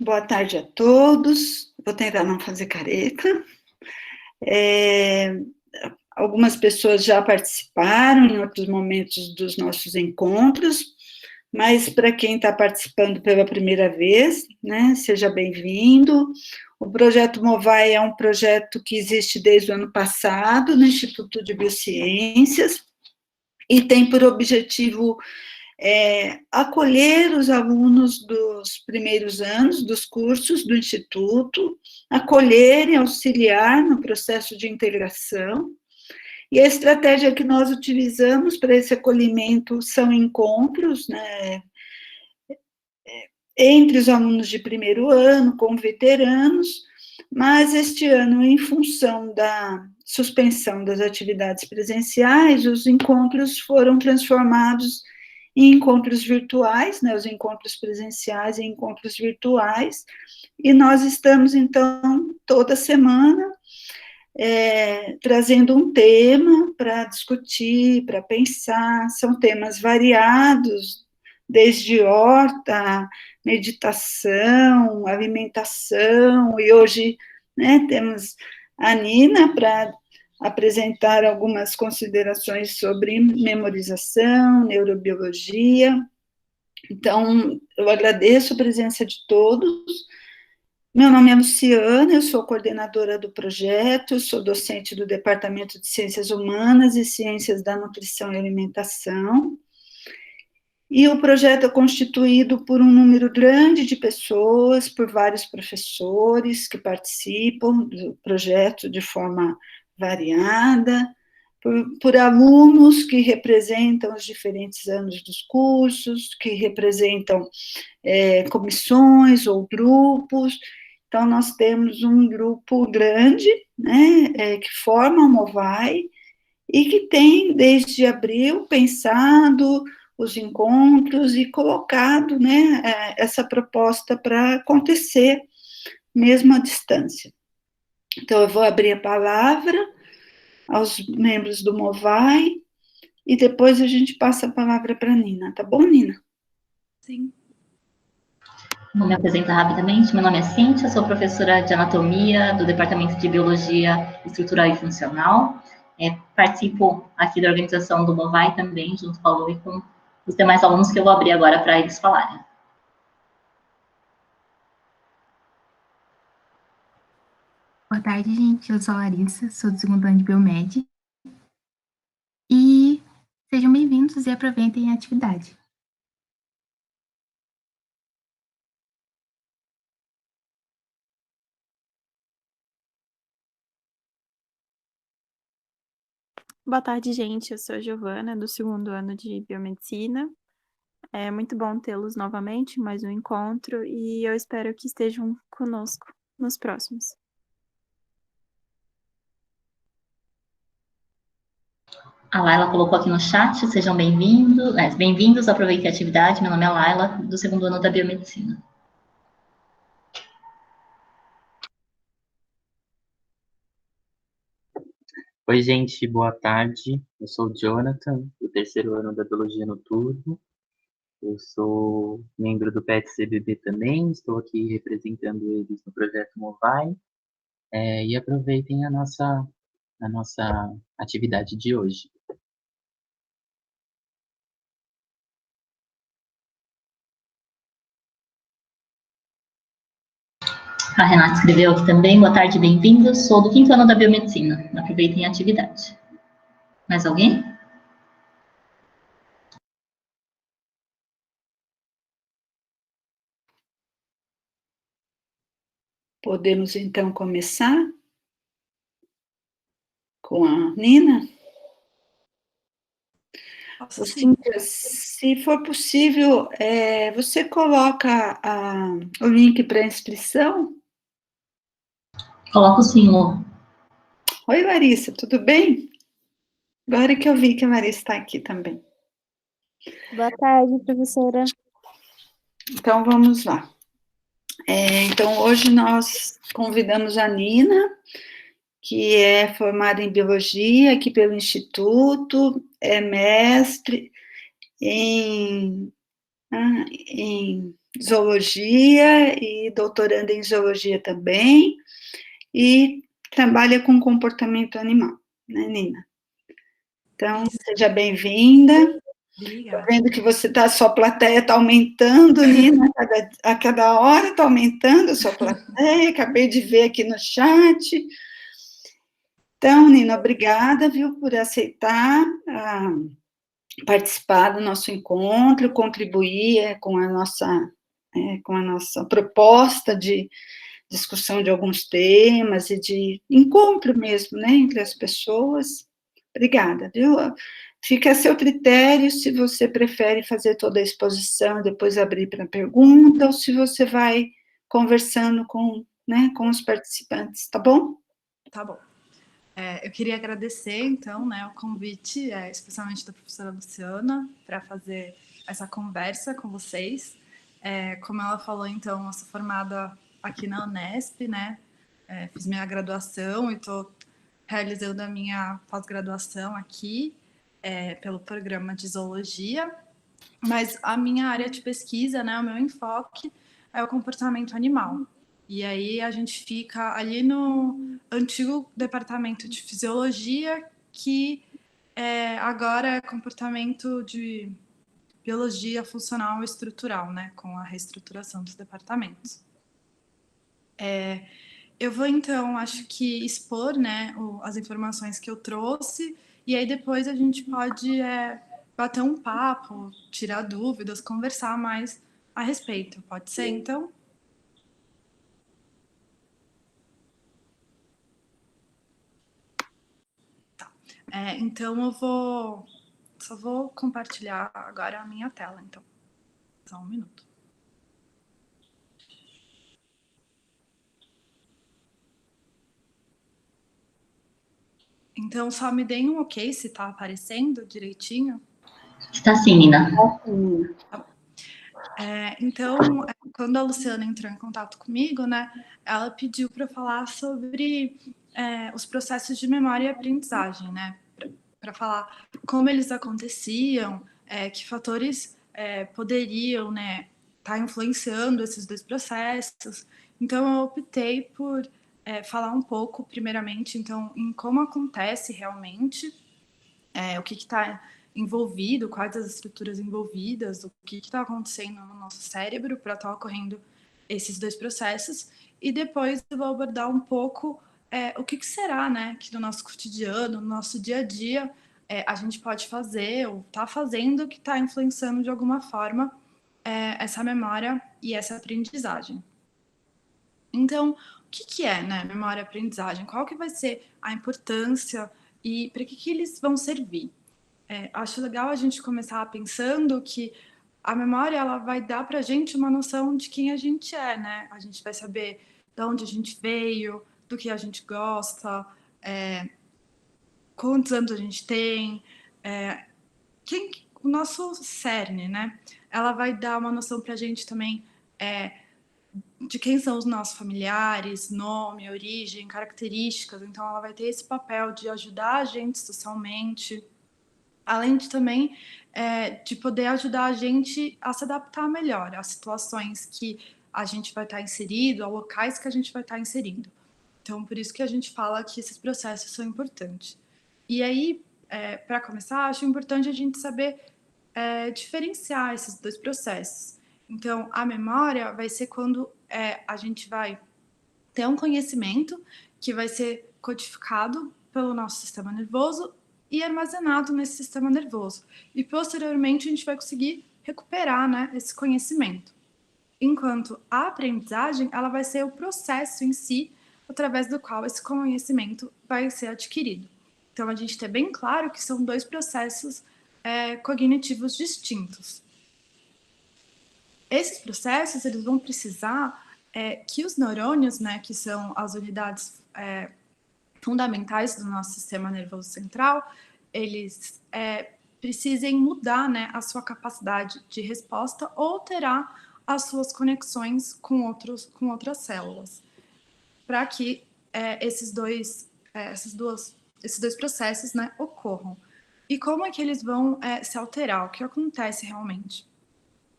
Boa tarde a todos. Vou tentar não fazer careta. Algumas pessoas já participaram em outros momentos dos nossos encontros, mas para quem está participando pela primeira vez, né, seja bem-vindo. O projeto Movai é um projeto que existe desde o ano passado no Instituto de Biociências e tem por objetivo acolher os alunos dos primeiros anos dos cursos do Instituto, acolher e auxiliar no processo de integração. E a estratégia que nós utilizamos para esse acolhimento são encontros, né, entre os alunos de primeiro ano, com veteranos, mas este ano, em função da suspensão das atividades presenciais, os encontros foram transformados em encontros virtuais, né, os encontros presenciais em encontros virtuais, e nós estamos, então, toda semana, trazendo um tema para discutir, para pensar, são temas variados, desde horta, meditação, alimentação, e hoje, né, temos a Nina para apresentar algumas considerações sobre memorização, neurobiologia. Então, eu agradeço a presença de todos. Meu nome é Luciana, eu sou coordenadora do projeto, sou docente do Departamento de Ciências Humanas e Ciências da Nutrição e Alimentação. E o projeto é constituído por um número grande de pessoas, por vários professores que participam do projeto de forma variada, por alunos que representam os diferentes anos dos cursos, que representam comissões ou grupos. Então, nós temos um grupo grande, né, que forma a Movai, e que tem, desde abril, pensado os encontros e colocado, né, essa proposta para acontecer, mesmo à distância. Então, eu vou abrir a palavra aos membros do Movai, e depois a gente passa a palavra para a Nina, tá bom, Nina? Sim. Vou me apresentar rapidamente. Meu nome é Cíntia, sou professora de anatomia do Departamento de Biologia Estrutural e Funcional. Participo aqui da organização do Movai também, junto com a Lu e com os demais alunos que eu vou abrir agora para eles falarem. Boa tarde, gente. Eu sou a Larissa, sou do segundo ano de Biomed. E sejam bem-vindos e aproveitem a atividade. Boa tarde, gente. Eu sou a Giovana, do segundo ano de Biomedicina. É muito bom tê-los novamente, mais um encontro, e eu espero que estejam conosco nos próximos. A Laila colocou aqui no chat, sejam bem-vindos, bem-vindos, aproveitem a atividade. Meu nome é Laila, do segundo ano da Biomedicina. Oi, gente, boa tarde. Eu sou o Jonathan, do terceiro ano da Biologia Noturno. Eu sou membro do PET-CBB também, estou aqui representando eles no projeto Movai. E aproveitem a nossa atividade de hoje. A Renata escreveu aqui também, boa tarde, bem-vindos. Sou do quinto ano da Biomedicina. Aproveitem a atividade. Mais alguém? Podemos, então, começar com a Nina? Cíntia, se for possível, você coloca o link para inscrição? Coloco sim, Lu. Oi, Larissa, tudo bem? Agora que eu vi que a Larissa está aqui também. Boa tarde, professora. Então, vamos lá. Então, hoje nós convidamos a Nina, que é formada em Biologia aqui pelo Instituto, é mestre em zoologia e doutoranda em zoologia também, e trabalha com comportamento animal, né, Nina? Então, seja bem-vinda. Estou vendo que sua plateia está aumentando, Nina, a cada hora está aumentando a sua plateia, acabei de ver aqui no chat. Então, Nina, obrigada, viu, por aceitar participar do nosso encontro, contribuir com a nossa proposta de discussão de alguns temas e de encontro mesmo, né, entre as pessoas. Obrigada, viu? Fica a seu critério se você prefere fazer toda a exposição e depois abrir para pergunta, ou se você vai conversando com os participantes, tá bom? Tá bom. Eu queria agradecer, então, né, o convite, especialmente da professora Luciana, para fazer essa conversa com vocês. Como ela falou, então, eu sou formada aqui na Unesp, né? Fiz minha graduação e estou realizando a minha pós-graduação aqui, pelo programa de zoologia. Mas a minha área de pesquisa, né, o meu enfoque é o comportamento animal. E aí a gente fica ali no antigo departamento de fisiologia, que agora é comportamento de biologia funcional e estrutural, né, com a reestruturação dos departamentos. Eu vou, então, acho que expor, né, as informações que eu trouxe, e aí depois a gente pode bater um papo, tirar dúvidas, conversar mais a respeito. Pode ser, então? Tá. Então, só vou compartilhar agora a minha tela, então. Só um minuto. Então, só me deem um ok se está aparecendo direitinho. Está sim, Nina. Tá bom. Então, quando a Luciana entrou em contato comigo, né, ela pediu para falar sobre os processos de memória e aprendizagem, né, para falar como eles aconteciam, que fatores poderiam, né, estar influenciando esses dois processos. Então, eu optei por falar um pouco, primeiramente, então, em como acontece realmente, o que está envolvido, quais as estruturas envolvidas, o que está acontecendo no nosso cérebro para estar ocorrendo esses dois processos, e depois eu vou abordar um pouco o que será, né, que no nosso cotidiano, no nosso dia a dia, a gente pode fazer ou está fazendo que está influenciando de alguma forma essa memória e essa aprendizagem. Então, o que é, né, memória e aprendizagem? Qual que vai ser a importância e para que eles vão servir? Acho legal a gente começar pensando que a memória ela vai dar para a gente uma noção de quem a gente é, né? A gente vai saber de onde a gente veio, do que a gente gosta, quantos anos a gente tem, o nosso cerne, né? Ela vai dar uma noção para a gente também de quem são os nossos familiares, nome, origem, características. Então, ela vai ter esse papel de ajudar a gente socialmente, além de também de poder ajudar a gente a se adaptar melhor às situações que a gente vai estar inserido, a locais que a gente vai estar inserindo. Então, por isso que a gente fala que esses processos são importantes. E aí, para começar, acho importante a gente saber diferenciar esses dois processos. Então, a memória vai ser quando a gente vai ter um conhecimento que vai ser codificado pelo nosso sistema nervoso e armazenado nesse sistema nervoso. E, posteriormente, a gente vai conseguir recuperar, né, esse conhecimento. Enquanto a aprendizagem, ela vai ser o processo em si, através do qual esse conhecimento vai ser adquirido. Então, a gente tem bem claro que são dois processos cognitivos distintos. Esses processos, eles vão precisar que os neurônios, né, que são as unidades fundamentais do nosso sistema nervoso central, eles precisem mudar, né, a sua capacidade de resposta ou alterar as suas conexões com outras células, para que esses dois processos, né, ocorram. E como é que eles vão se alterar? O que acontece realmente?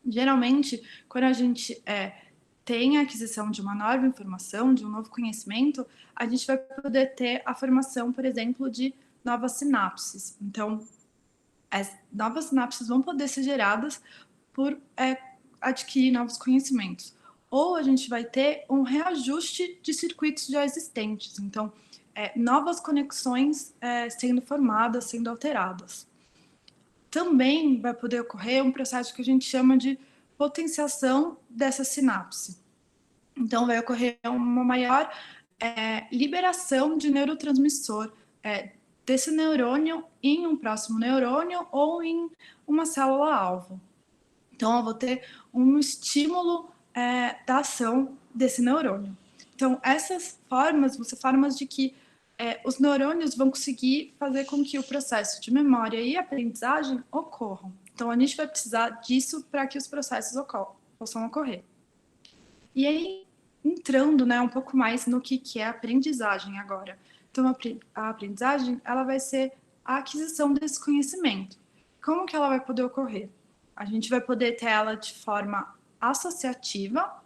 Geralmente, quando a gente tem a aquisição de uma nova informação, de um novo conhecimento, a gente vai poder ter a formação, por exemplo, de novas sinapses. Então, as novas sinapses vão poder ser geradas por adquirir novos conhecimentos. Ou a gente vai ter um reajuste de circuitos já existentes. Então, novas conexões sendo formadas, sendo alteradas. Também vai poder ocorrer um processo que a gente chama de potenciação dessa sinapse. Então, vai ocorrer uma maior liberação de neurotransmissor desse neurônio em um próximo neurônio ou em uma célula-alvo. Então, eu vou ter um estímulo da ação desse neurônio. Então, essas formas vão ser formas de que os neurônios vão conseguir fazer com que o processo de memória e aprendizagem ocorram. Então, a gente vai precisar disso para que os processos possam ocorrer. E aí, entrando um pouco mais no que é aprendizagem agora. Então, a aprendizagem ela vai ser a aquisição desse conhecimento. Como que ela vai poder ocorrer? A gente vai poder ter ela de forma associativa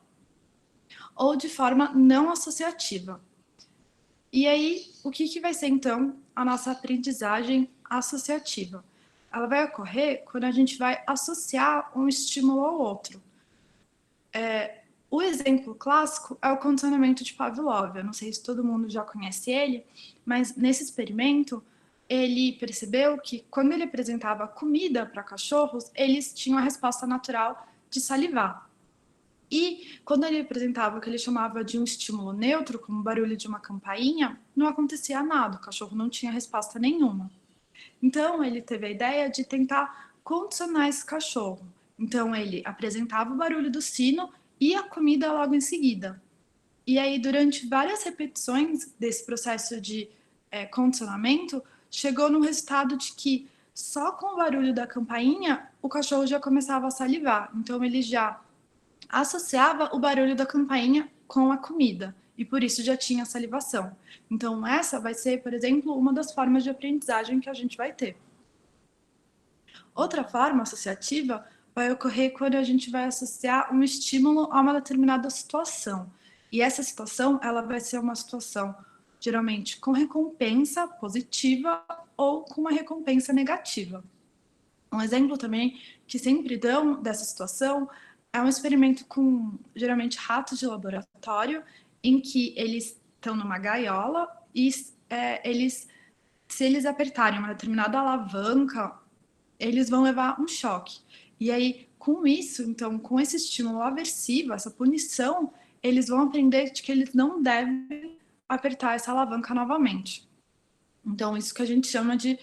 ou de forma não associativa. E aí, o que vai ser, então, a nossa aprendizagem associativa? Ela vai ocorrer quando a gente vai associar um estímulo ao outro. O exemplo clássico é o condicionamento de Pavlov. Eu não sei se todo mundo já conhece ele, mas nesse experimento, ele percebeu que quando ele apresentava comida para cachorros, eles tinham a resposta natural de salivar. E quando ele apresentava o que ele chamava de um estímulo neutro, como o barulho de uma campainha, não acontecia nada, o cachorro não tinha resposta nenhuma. Então, ele teve a ideia de tentar condicionar esse cachorro. Então, ele apresentava o barulho do sino e a comida logo em seguida. E aí, durante várias repetições desse processo de condicionamento, chegou no resultado de que só com o barulho da campainha, o cachorro já começava a salivar. Então, ele já associava o barulho da campainha com a comida, e por isso já tinha salivação. Então, essa vai ser, por exemplo, uma das formas de aprendizagem que a gente vai ter. Outra forma associativa vai ocorrer quando a gente vai associar um estímulo a uma determinada situação. E essa situação, ela vai ser uma situação, geralmente, com recompensa positiva ou com uma recompensa negativa. Um exemplo também que sempre dão dessa situação é um experimento com, geralmente, ratos de laboratório, em que eles estão numa gaiola e se eles apertarem uma determinada alavanca, eles vão levar um choque. E aí, com isso, então, com esse estímulo aversivo, essa punição, eles vão aprender de que eles não devem apertar essa alavanca novamente. Então, isso que a gente chama de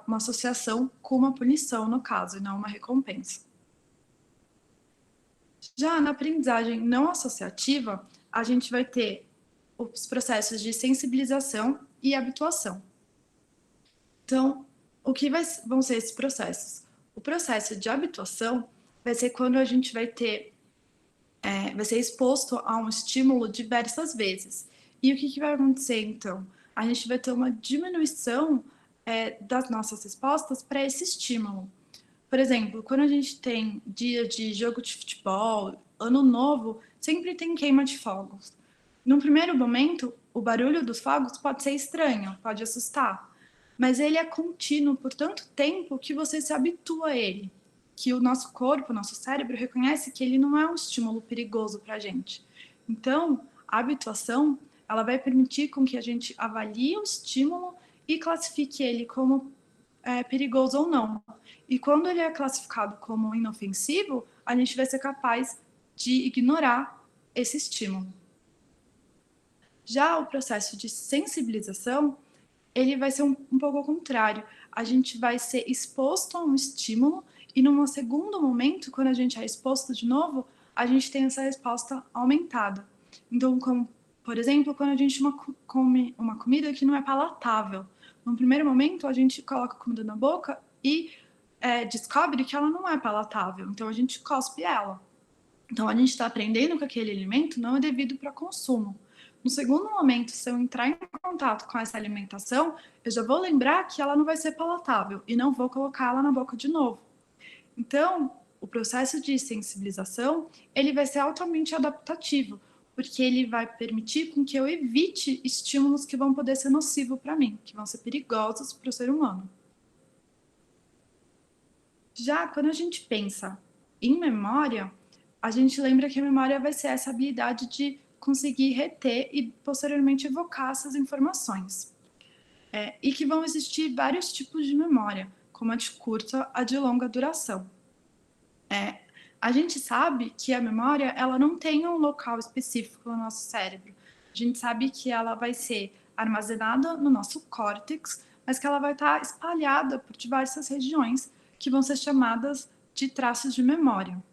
uma associação com uma punição, no caso, e não uma recompensa. Já na aprendizagem não associativa, a gente vai ter os processos de sensibilização e habituação. Então, o que vão ser esses processos? O processo de habituação vai ser quando a gente vai ser exposto a um estímulo diversas vezes. E o que vai acontecer, então? A gente vai ter uma diminuição das nossas respostas para esse estímulo. Por exemplo, quando a gente tem dia de jogo de futebol, ano novo, sempre tem queima de fogos. Num primeiro momento, o barulho dos fogos pode ser estranho, pode assustar, mas ele é contínuo por tanto tempo que você se habitua a ele, que o nosso corpo, o nosso cérebro reconhece que ele não é um estímulo perigoso para a gente. Então, a habituação, ela vai permitir com que a gente avalie o estímulo e classifique ele como perigoso ou não. E quando ele é classificado como inofensivo, a gente vai ser capaz de ignorar esse estímulo. Já o processo de sensibilização, ele vai ser um pouco ao contrário. A gente vai ser exposto a um estímulo e num segundo momento, quando a gente é exposto de novo, a gente tem essa resposta aumentada. Então, como, por exemplo, quando a gente come uma comida que não é palatável. No primeiro momento, a gente coloca a comida na boca e descobre que ela não é palatável. Então, a gente cospe ela. Então, a gente está aprendendo que aquele alimento não é devido para consumo. No segundo momento, se eu entrar em contato com essa alimentação, eu já vou lembrar que ela não vai ser palatável e não vou colocar ela na boca de novo. Então, o processo de sensibilização, ele vai ser altamente adaptativo, porque ele vai permitir com que eu evite estímulos que vão poder ser nocivos para mim, que vão ser perigosos para o ser humano. Já quando a gente pensa em memória, a gente lembra que a memória vai ser essa habilidade de conseguir reter e posteriormente evocar essas informações. E que vão existir vários tipos de memória, como a de curta, a de longa duração. A gente sabe que a memória ela não tem um local específico no nosso cérebro. A gente sabe que ela vai ser armazenada no nosso córtex, mas que ela vai estar espalhada por diversas regiões que vão ser chamadas de traços de memória.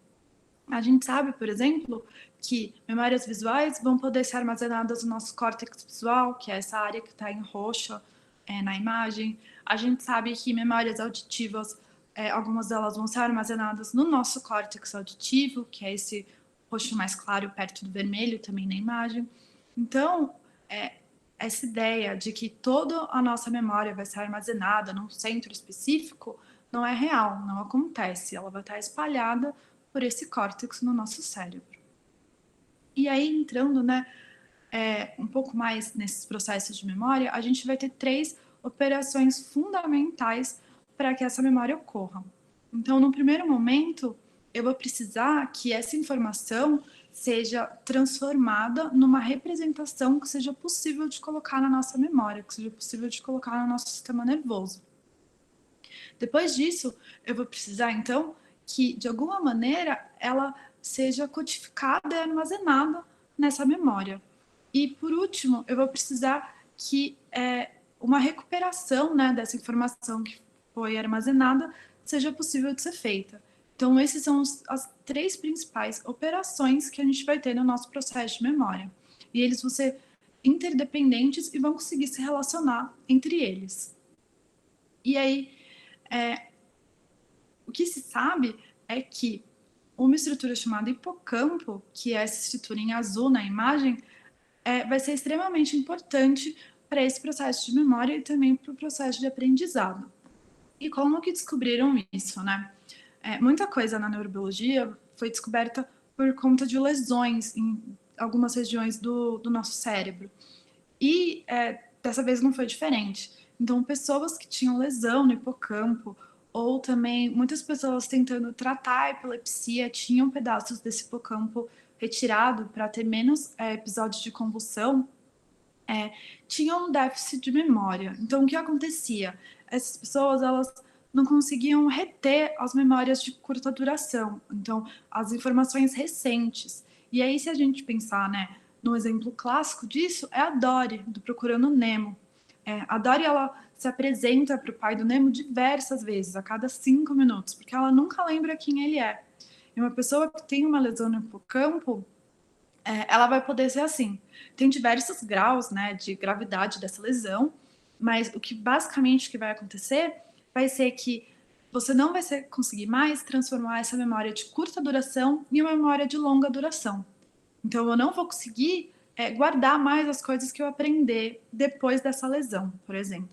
A gente sabe, por exemplo, que memórias visuais vão poder ser armazenadas no nosso córtex visual, que é essa área que está em roxo na imagem. A gente sabe que memórias auditivas, algumas delas vão ser armazenadas no nosso córtex auditivo, que é esse roxo mais claro perto do vermelho também na imagem. Então, essa ideia de que toda a nossa memória vai ser armazenada num centro específico não é real, não acontece. Ela vai estar espalhada por esse córtex no nosso cérebro. E aí, entrando, um pouco mais nesses processos de memória, a gente vai ter 3 operações fundamentais para que essa memória ocorra. Então, no primeiro momento, eu vou precisar que essa informação seja transformada numa representação que seja possível de colocar na nossa memória, que seja possível de colocar no nosso sistema nervoso. Depois disso, eu vou precisar, então, que, de alguma maneira, ela seja codificada e armazenada nessa memória. E, por último, eu vou precisar que uma recuperação dessa informação que foi armazenada seja possível de ser feita. Então, esses são as 3 principais operações que a gente vai ter no nosso processo de memória. E eles vão ser interdependentes e vão conseguir se relacionar entre eles. E aí, o que se sabe é que uma estrutura chamada hipocampo, que é essa estrutura em azul na imagem, vai ser extremamente importante para esse processo de memória e também para o processo de aprendizado. E como que descobriram isso, muita coisa na neurobiologia foi descoberta por conta de lesões em algumas regiões do nosso cérebro. E dessa vez não foi diferente. Então, pessoas que tinham lesão no hipocampo, ou também muitas pessoas tentando tratar a epilepsia tinham pedaços desse hipocampo retirado para ter menos episódios de convulsão, tinham um déficit de memória. Então, o que acontecia? Essas pessoas, elas não conseguiam reter as memórias de curta duração, então, as informações recentes. E aí, se a gente pensar, no exemplo clássico disso, é a Dory, do Procurando Nemo. A Dory, ela se apresenta para o pai do Nemo diversas vezes, a cada 5 minutos, porque ela nunca lembra quem ele é. E uma pessoa que tem uma lesão no hipocampo, ela vai poder ser assim. Tem diversos graus, de gravidade dessa lesão, mas o que basicamente que vai acontecer vai ser que você não vai conseguir mais transformar essa memória de curta duração em uma memória de longa duração. Então, eu não vou conseguir guardar mais as coisas que eu aprender depois dessa lesão, por exemplo.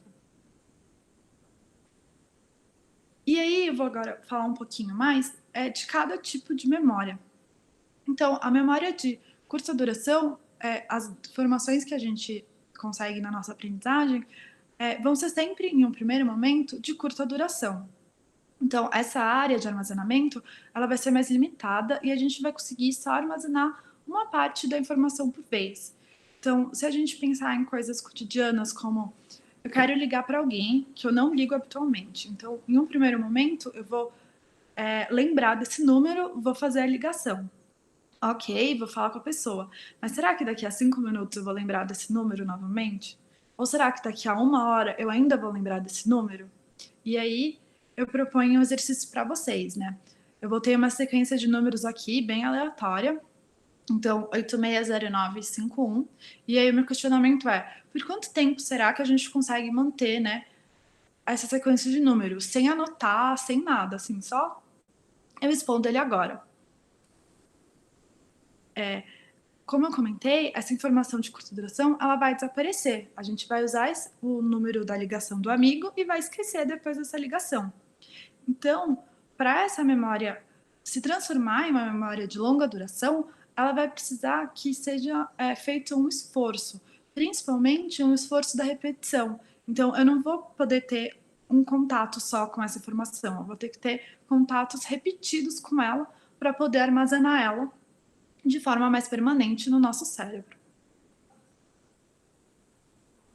E aí, eu vou agora falar um pouquinho mais de cada tipo de memória. Então, a memória de curta duração, as informações que a gente consegue na nossa aprendizagem vão ser sempre, em um primeiro momento, de curta duração. Então, essa área de armazenamento, ela vai ser mais limitada e a gente vai conseguir só armazenar uma parte da informação por vez. Então, se a gente pensar em coisas cotidianas como eu quero ligar para alguém que eu não ligo habitualmente. Então, em um primeiro momento, eu vou lembrar desse número, vou fazer a ligação. Ok, vou falar com a pessoa. Mas será que daqui a 5 minutos eu vou lembrar desse número novamente? Ou será que daqui a 1 hora eu ainda vou lembrar desse número? E aí, eu proponho um exercício para vocês, Eu vou ter uma sequência de números aqui, bem aleatória. Então, 860951. E aí, o meu questionamento é, por quanto tempo será que a gente consegue manter, essa sequência de números? Sem anotar, sem nada, assim, só eu respondo ele agora. Como eu comentei, essa informação de curta duração, ela vai desaparecer. A gente vai usar o número da ligação do amigo e vai esquecer depois dessa ligação. Então, para essa memória se transformar em uma memória de longa duração, ela vai precisar que seja feito um esforço, principalmente um esforço da repetição. Então, eu não vou poder ter um contato só com essa informação, eu vou ter que ter contatos repetidos com ela para poder armazenar ela de forma mais permanente no nosso cérebro.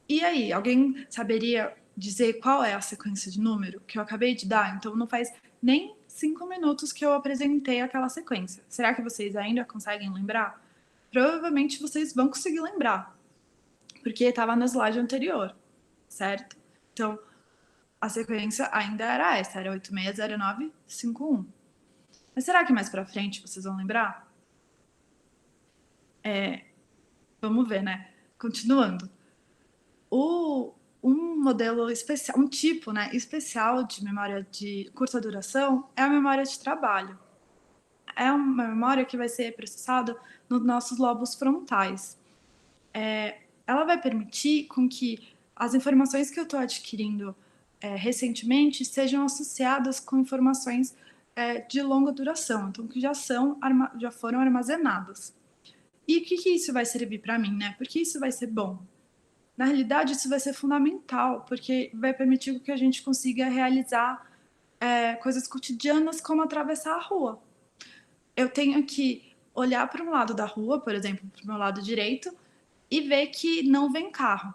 E aí, alguém saberia dizer qual é a sequência de número que eu acabei de dar? Então, não faz nem 5 minutos que eu apresentei aquela sequência. Será que vocês ainda conseguem lembrar? Provavelmente vocês vão conseguir lembrar, porque estava no slide anterior, certo? Então, a sequência ainda era essa, era 860951. Mas será que mais para frente vocês vão lembrar? Vamos ver, né? Continuando. Um modelo especial, um tipo, né, especial de memória de curta duração é a memória de trabalho. É uma memória que vai ser processada nos nossos lobos frontais. Ela vai permitir com que as informações que eu estou adquirindo recentemente sejam associadas com informações de longa duração, então que já foram armazenadas. E o que isso vai servir para mim, né? Por que isso vai ser bom? Na realidade, isso vai ser fundamental, porque vai permitir que a gente consiga realizar coisas cotidianas, como atravessar a rua. Eu tenho que olhar para um lado da rua, por exemplo, para o meu lado direito, e ver que não vem carro.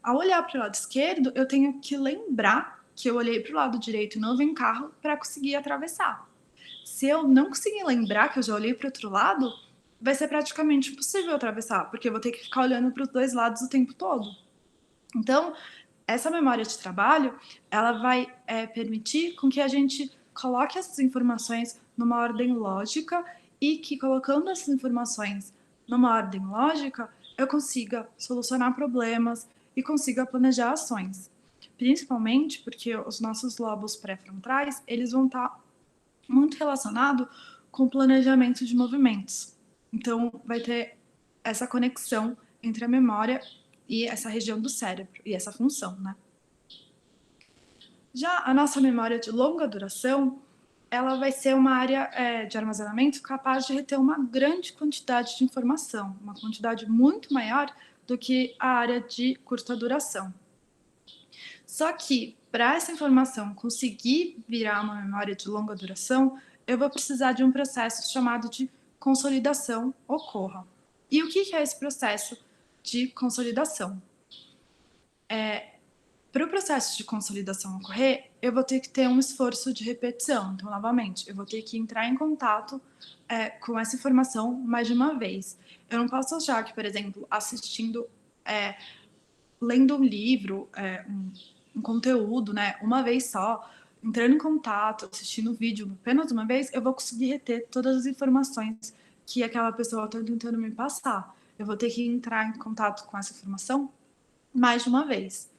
Ao olhar para o lado esquerdo, eu tenho que lembrar que eu olhei para o lado direito e não vem carro para conseguir atravessar. Se eu não conseguir lembrar que eu já olhei para o outro lado, vai ser praticamente impossível atravessar, porque eu vou ter que ficar olhando para os dois lados o tempo todo. Então, essa memória de trabalho, ela vai permitir com que a gente coloque essas informações numa ordem lógica e que, colocando essas informações numa ordem lógica, eu consiga solucionar problemas e consiga planejar ações. Principalmente porque os nossos lobos pré-frontais, eles vão estar muito relacionados com o planejamento de movimentos. Então, vai ter essa conexão entre a memória e essa região do cérebro, e essa função, né? Já a nossa memória de longa duração, ela vai ser uma área de armazenamento capaz de reter uma grande quantidade de informação, uma quantidade muito maior do que a área de curta duração. Só que, para essa informação conseguir virar uma memória de longa duração, eu vou precisar de um processo chamado de consolidação ocorra. E o que é esse processo de consolidação? Para o processo de consolidação ocorrer, eu vou ter que ter um esforço de repetição. Então, novamente, eu vou ter que entrar em contato com essa informação mais de uma vez. Eu não posso achar que, por exemplo, lendo um livro, um conteúdo, né, uma vez só, entrando em contato, assistindo o vídeo apenas uma vez, eu vou conseguir reter todas as informações que aquela pessoa está tentando me passar. Eu vou ter que entrar em contato com essa informação mais de uma vez.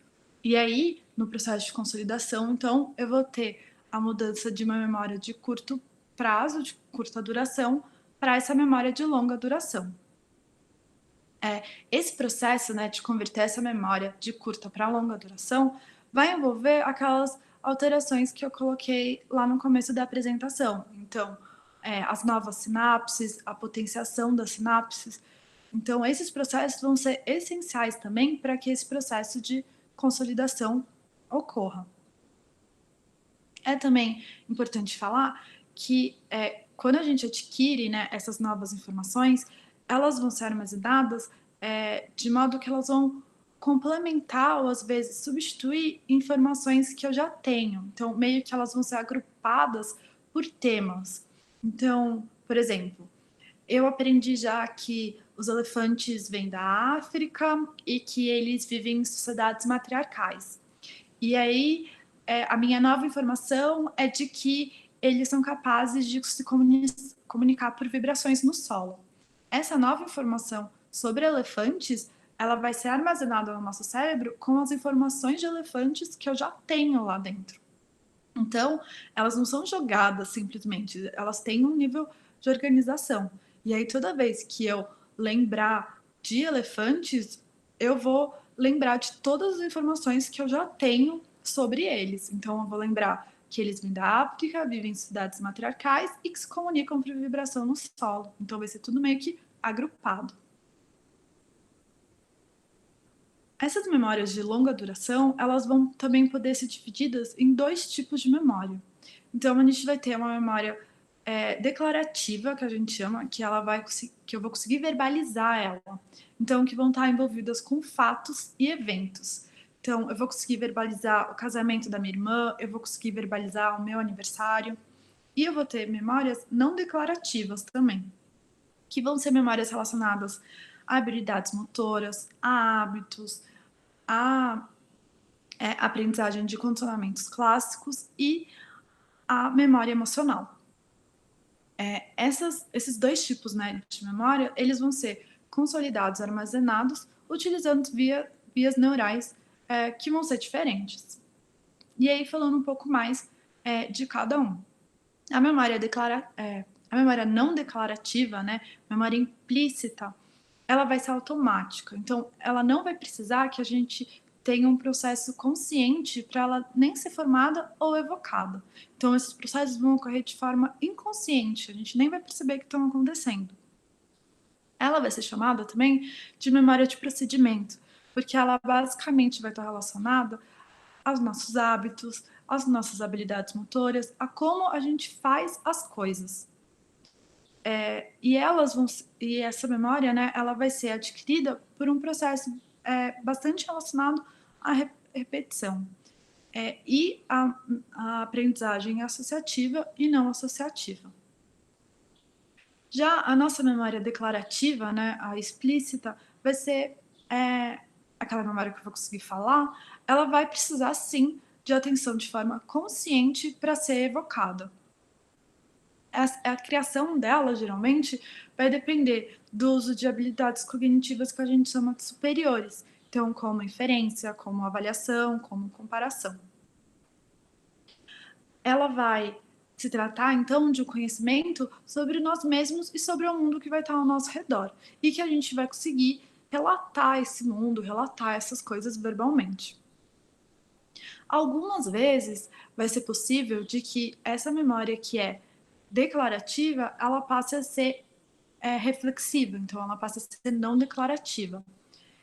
E aí, no processo de consolidação, então, eu vou ter a mudança de uma memória de curto prazo, de curta duração, para essa memória de longa duração. Esse processo, né, de converter essa memória de curta para longa duração vai envolver aquelas alterações que eu coloquei lá no começo da apresentação. Então, as novas sinapses, a potenciação das sinapses. Então, esses processos vão ser essenciais também para que esse processo de consolidação ocorra. É também importante falar que quando a gente adquire, né, essas novas informações, elas vão ser armazenadas de modo que elas vão complementar ou às vezes substituir informações que eu já tenho. Então, meio que elas vão ser agrupadas por temas. Então, por exemplo, eu aprendi já que os elefantes vêm da África e que eles vivem em sociedades matriarcais. E aí, a minha nova informação é de que eles são capazes de se comunicar por vibrações no solo. Essa nova informação sobre elefantes, ela vai ser armazenada no nosso cérebro com as informações de elefantes que eu já tenho lá dentro. Então, elas não são jogadas simplesmente, elas têm um nível de organização. E aí, toda vez que eu lembrar de elefantes, eu vou lembrar de todas as informações que eu já tenho sobre eles. Então, eu vou lembrar que eles vêm da África, vivem em cidades matriarcais e que se comunicam por vibração no solo. Então vai ser tudo meio que agrupado. Essas memórias de longa duração, elas vão também poder ser divididas em 2 tipos de memória. Então, a gente vai ter uma memória declarativa, que a gente chama, que eu vou conseguir verbalizar ela. Então, que vão estar envolvidas com fatos e eventos. Então, eu vou conseguir verbalizar o casamento da minha irmã, eu vou conseguir verbalizar o meu aniversário. E eu vou ter memórias não declarativas também, que vão ser memórias relacionadas a habilidades motoras, a hábitos, a aprendizagem de condicionamentos clássicos e a memória emocional. Esses 2 tipos, né, de memória, eles vão ser consolidados, armazenados, utilizando vias neurais que vão ser diferentes. E aí, falando um pouco mais de cada um. A memória não declarativa, né, memória implícita, ela vai ser automática. Então, ela não vai precisar que a gente tenha um processo consciente para ela nem ser formada ou evocada. Então, esses processos vão ocorrer de forma inconsciente, a gente nem vai perceber que estão acontecendo. Ela vai ser chamada também de memória de procedimento, porque ela basicamente vai estar relacionada aos nossos hábitos, às nossas habilidades motoras, a como a gente faz as coisas. E essa memória, né, ela vai ser adquirida por um processo bastante relacionado à repetição e a aprendizagem associativa e não associativa. Já a nossa memória declarativa, né, a explícita, vai ser aquela memória que eu vou conseguir falar, ela vai precisar, sim, de atenção de forma consciente para ser evocada. A criação dela, geralmente, vai depender do uso de habilidades cognitivas que a gente chama de superiores. Então, como inferência, como avaliação, como comparação. Ela vai se tratar, então, de um conhecimento sobre nós mesmos e sobre o mundo que vai estar ao nosso redor. E que a gente vai conseguir relatar esse mundo, relatar essas coisas verbalmente. Algumas vezes vai ser possível de que essa memória que é declarativa, ela passe a ser reflexiva, então ela passa a ser não declarativa.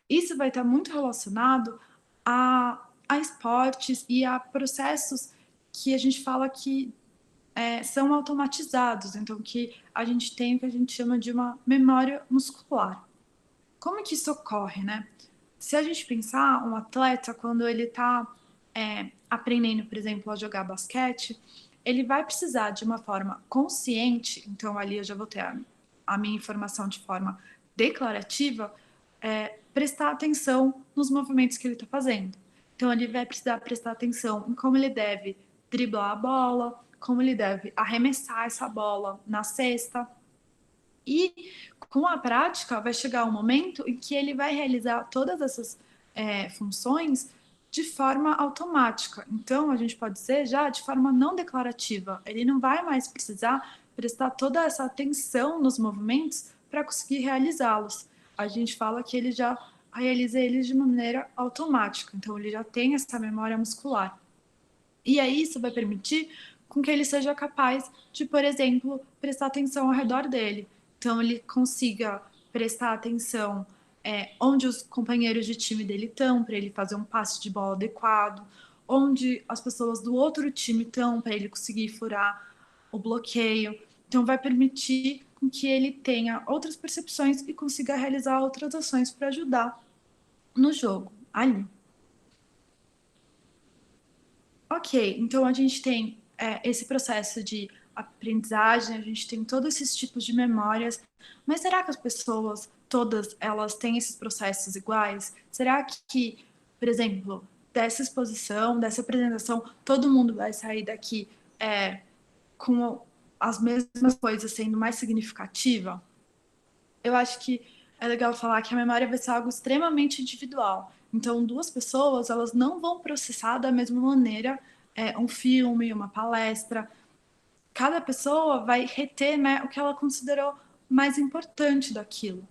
Isso vai estar muito relacionado a esportes e a processos que a gente fala que são automatizados, então que a gente tem o que a gente chama de uma memória muscular. Como que isso ocorre, né? Se a gente pensar um atleta, quando ele está aprendendo, por exemplo, a jogar basquete, ele vai precisar de uma forma consciente, então ali eu já vou ter a minha informação de forma declarativa, prestar atenção nos movimentos que ele está fazendo. Então ele vai precisar prestar atenção em como ele deve driblar a bola, como ele deve arremessar essa bola na cesta. E com a prática vai chegar um momento em que ele vai realizar todas essas funções de forma automática. Então, a gente pode dizer já de forma não declarativa. Ele não vai mais precisar prestar toda essa atenção nos movimentos para conseguir realizá-los. A gente fala que ele já realiza eles de maneira automática. Então, ele já tem essa memória muscular. E aí, isso vai permitir com que ele seja capaz de, por exemplo, prestar atenção ao redor dele. Então, ele consiga prestar atenção onde os companheiros de time dele estão, para ele fazer um passe de bola adequado, onde as pessoas do outro time estão, para ele conseguir furar o bloqueio. Então, vai permitir com que ele tenha outras percepções e consiga realizar outras ações para ajudar no jogo, ali. Ok, então a gente tem esse processo de aprendizagem, a gente tem todos esses tipos de memórias, mas será que as pessoas, todas elas têm esses processos iguais? Será que, por exemplo, dessa exposição, dessa apresentação, todo mundo vai sair daqui com as mesmas coisas sendo mais significativa? Eu acho que é legal falar que a memória vai ser algo extremamente individual. Então, 2 pessoas, elas não vão processar da mesma maneira um filme, uma palestra. Cada pessoa vai reter, né, o que ela considerou mais importante daquilo.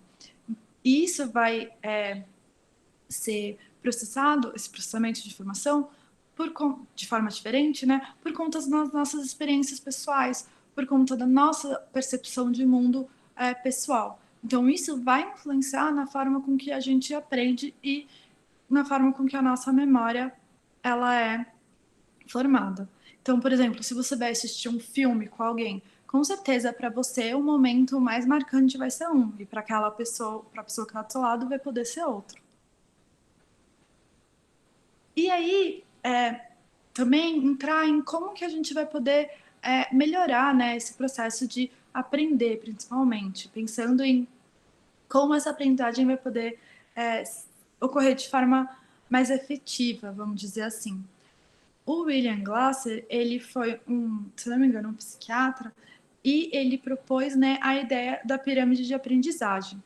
E isso vai ser processado, esse processamento de informação, de forma diferente, né? Por conta das nossas experiências pessoais, por conta da nossa percepção de mundo pessoal. Então, isso vai influenciar na forma com que a gente aprende e na forma com que a nossa memória ela é formada. Então, por exemplo, se você vai assistir um filme com alguém, com certeza para você o momento mais marcante vai ser um, e para aquela pessoa, para a pessoa que está do seu lado, vai poder ser outro. E aí, também entrar em como que a gente vai poder melhorar, né, esse processo de aprender, principalmente, pensando em como essa aprendizagem vai poder ocorrer de forma mais efetiva, vamos dizer assim. O William Glasser, ele foi se não me engano, um psiquiatra, e ele propôs, né, a ideia da pirâmide de aprendizagem.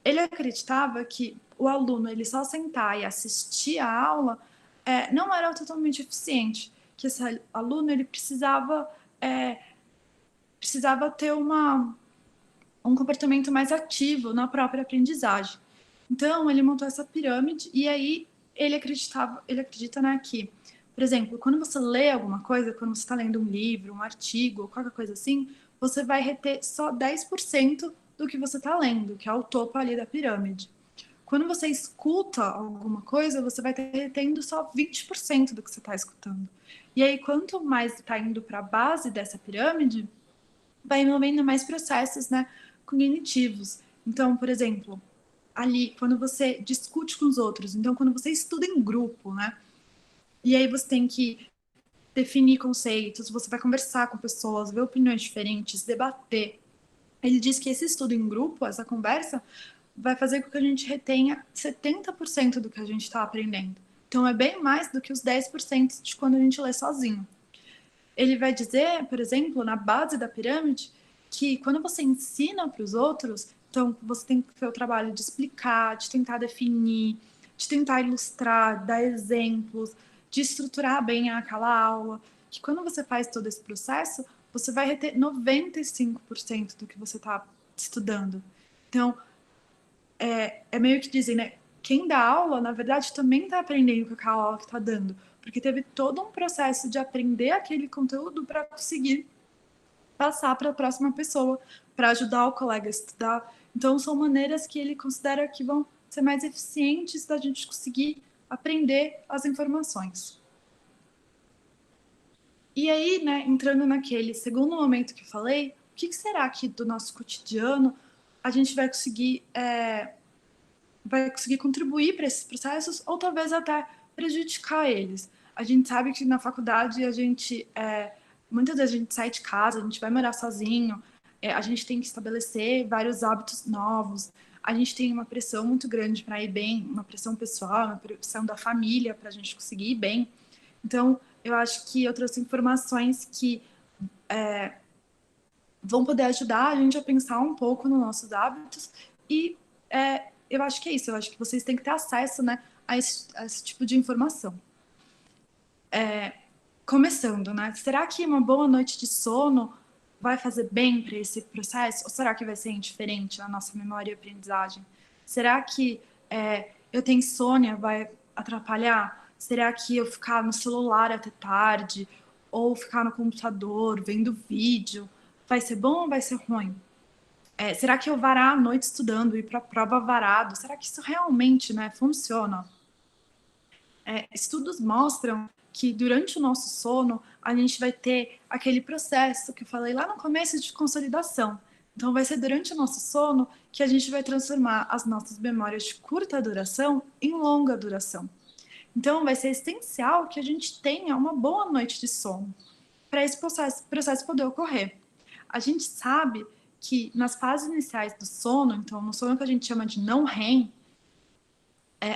Ele acreditava que o aluno ele só sentar e assistir a aula não era totalmente eficiente, que esse aluno ele precisava ter um comportamento mais ativo na própria aprendizagem. Então, ele montou essa pirâmide e aí ele acredita, né, que, por exemplo, quando você lê alguma coisa, quando você está lendo um livro, um artigo, qualquer coisa assim, você vai reter só 10% do que você está lendo, que é o topo ali da pirâmide. Quando você escuta alguma coisa, você vai estar retendo só 20% do que você está escutando. E aí, quanto mais está indo para a base dessa pirâmide, vai envolvendo mais processos, né, cognitivos. Então, por exemplo, ali, quando você discute com os outros, então, quando você estuda em grupo, né, e aí você tem que definir conceitos, você vai conversar com pessoas, ver opiniões diferentes, debater. Ele diz que esse estudo em grupo, essa conversa, vai fazer com que a gente retenha 70% do que a gente está aprendendo. Então, é bem mais do que os 10% de quando a gente lê sozinho. Ele vai dizer, por exemplo, na base da pirâmide, que quando você ensina para os outros, então você tem que ter o trabalho de explicar, de tentar definir, de tentar ilustrar, dar exemplos, de estruturar bem aquela aula, que quando você faz todo esse processo, você vai reter 95% do que você está estudando. Então, é meio que dizem, né? Quem dá aula, na verdade, também está aprendendo com aquela aula que está dando, porque teve todo um processo de aprender aquele conteúdo para conseguir passar para a próxima pessoa, para ajudar o colega a estudar. Então, são maneiras que ele considera que vão ser mais eficientes da gente conseguir aprender as informações. E aí, né, entrando naquele segundo momento que eu falei, o que será que do nosso cotidiano a gente vai conseguir contribuir para esses processos ou talvez até prejudicar eles? A gente sabe que na faculdade muitas vezes a gente sai de casa, a gente vai morar sozinho, a gente tem que estabelecer vários hábitos novos, a gente tem uma pressão muito grande para ir bem, uma pressão pessoal, uma pressão da família para a gente conseguir ir bem. Então, eu acho que eu trouxe informações que vão poder ajudar a gente a pensar um pouco nos nossos hábitos e eu acho que é isso, eu acho que vocês têm que ter acesso, né, a esse tipo de informação. Começando, né, será que uma boa noite de sono vai fazer bem para esse processo? Ou será que vai ser indiferente na nossa memória e aprendizagem? Será que eu ter insônia vai atrapalhar? Será que eu ficar no celular até tarde ou ficar no computador vendo vídeo vai ser bom ou vai ser ruim? Será que eu varar a noite estudando, ir para a prova varado? Será que isso realmente, né, funciona? Estudos mostram que durante o nosso sono a gente vai ter aquele processo que eu falei lá no começo de consolidação. Então vai ser durante o nosso sono que a gente vai transformar as nossas memórias de curta duração em longa duração. Então vai ser essencial que a gente tenha uma boa noite de sono para esse processo poder ocorrer. A gente sabe que nas fases iniciais do sono, então no sono que a gente chama de não REM,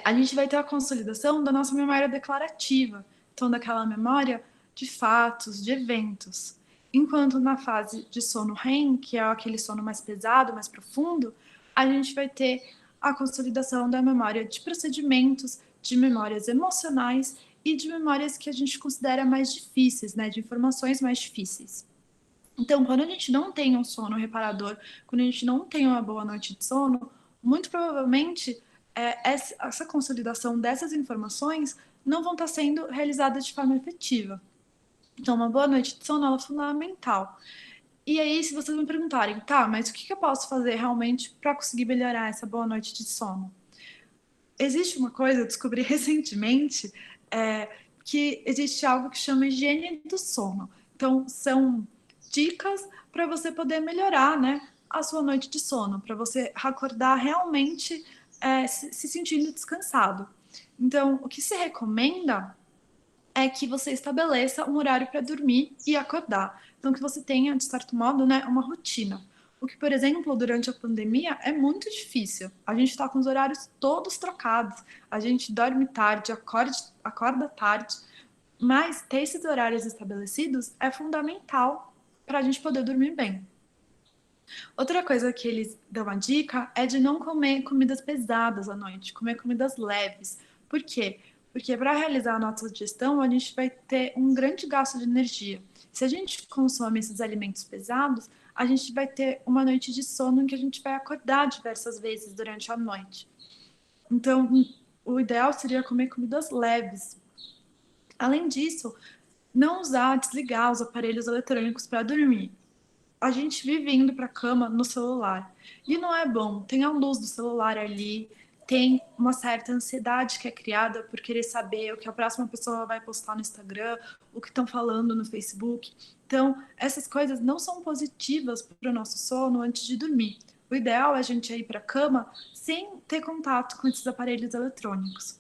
a gente vai ter a consolidação da nossa memória declarativa, então daquela memória de fatos, de eventos. Enquanto na fase de sono REM, que é aquele sono mais pesado, mais profundo, a gente vai ter a consolidação da memória de procedimentos, de memórias emocionais e de memórias que a gente considera mais difíceis, né, de informações mais difíceis. Então, quando a gente não tem um sono reparador, quando a gente não tem uma boa noite de sono, muito provavelmente essa consolidação dessas informações não vão estar sendo realizadas de forma efetiva. Então, uma boa noite de sono ela é fundamental. E aí, se vocês me perguntarem, tá, mas o que eu posso fazer realmente para conseguir melhorar essa boa noite de sono? Existe uma coisa, eu descobri recentemente, que existe algo que chama higiene do sono. Então, são dicas para você poder melhorar, né, a sua noite de sono, para você acordar realmente se sentindo descansado. Então, o que se recomenda é que você estabeleça um horário para dormir e acordar. Então, que você tenha, de certo modo, né, uma rotina. O que, por exemplo, durante a pandemia é muito difícil. A gente está com os horários todos trocados. A gente dorme tarde, acorda tarde. Mas ter esses horários estabelecidos é fundamental para a gente poder dormir bem. Outra coisa que eles dão a dica é de não comer comidas pesadas à noite, comer comidas leves. Por quê? Porque para realizar a nossa digestão, a gente vai ter um grande gasto de energia. Se a gente consome esses alimentos pesados, a gente vai ter uma noite de sono em que a gente vai acordar diversas vezes durante a noite. Então, o ideal seria comer comidas leves. Além disso, não desligar os aparelhos eletrônicos para dormir. A gente vive indo para a cama no celular. E não é bom. Tem a luz do celular ali, tem uma certa ansiedade que é criada por querer saber o que a próxima pessoa vai postar no Instagram, o que estão falando no Facebook. Então, essas coisas não são positivas para o nosso sono antes de dormir. O ideal é a gente ir para a cama sem ter contato com esses aparelhos eletrônicos.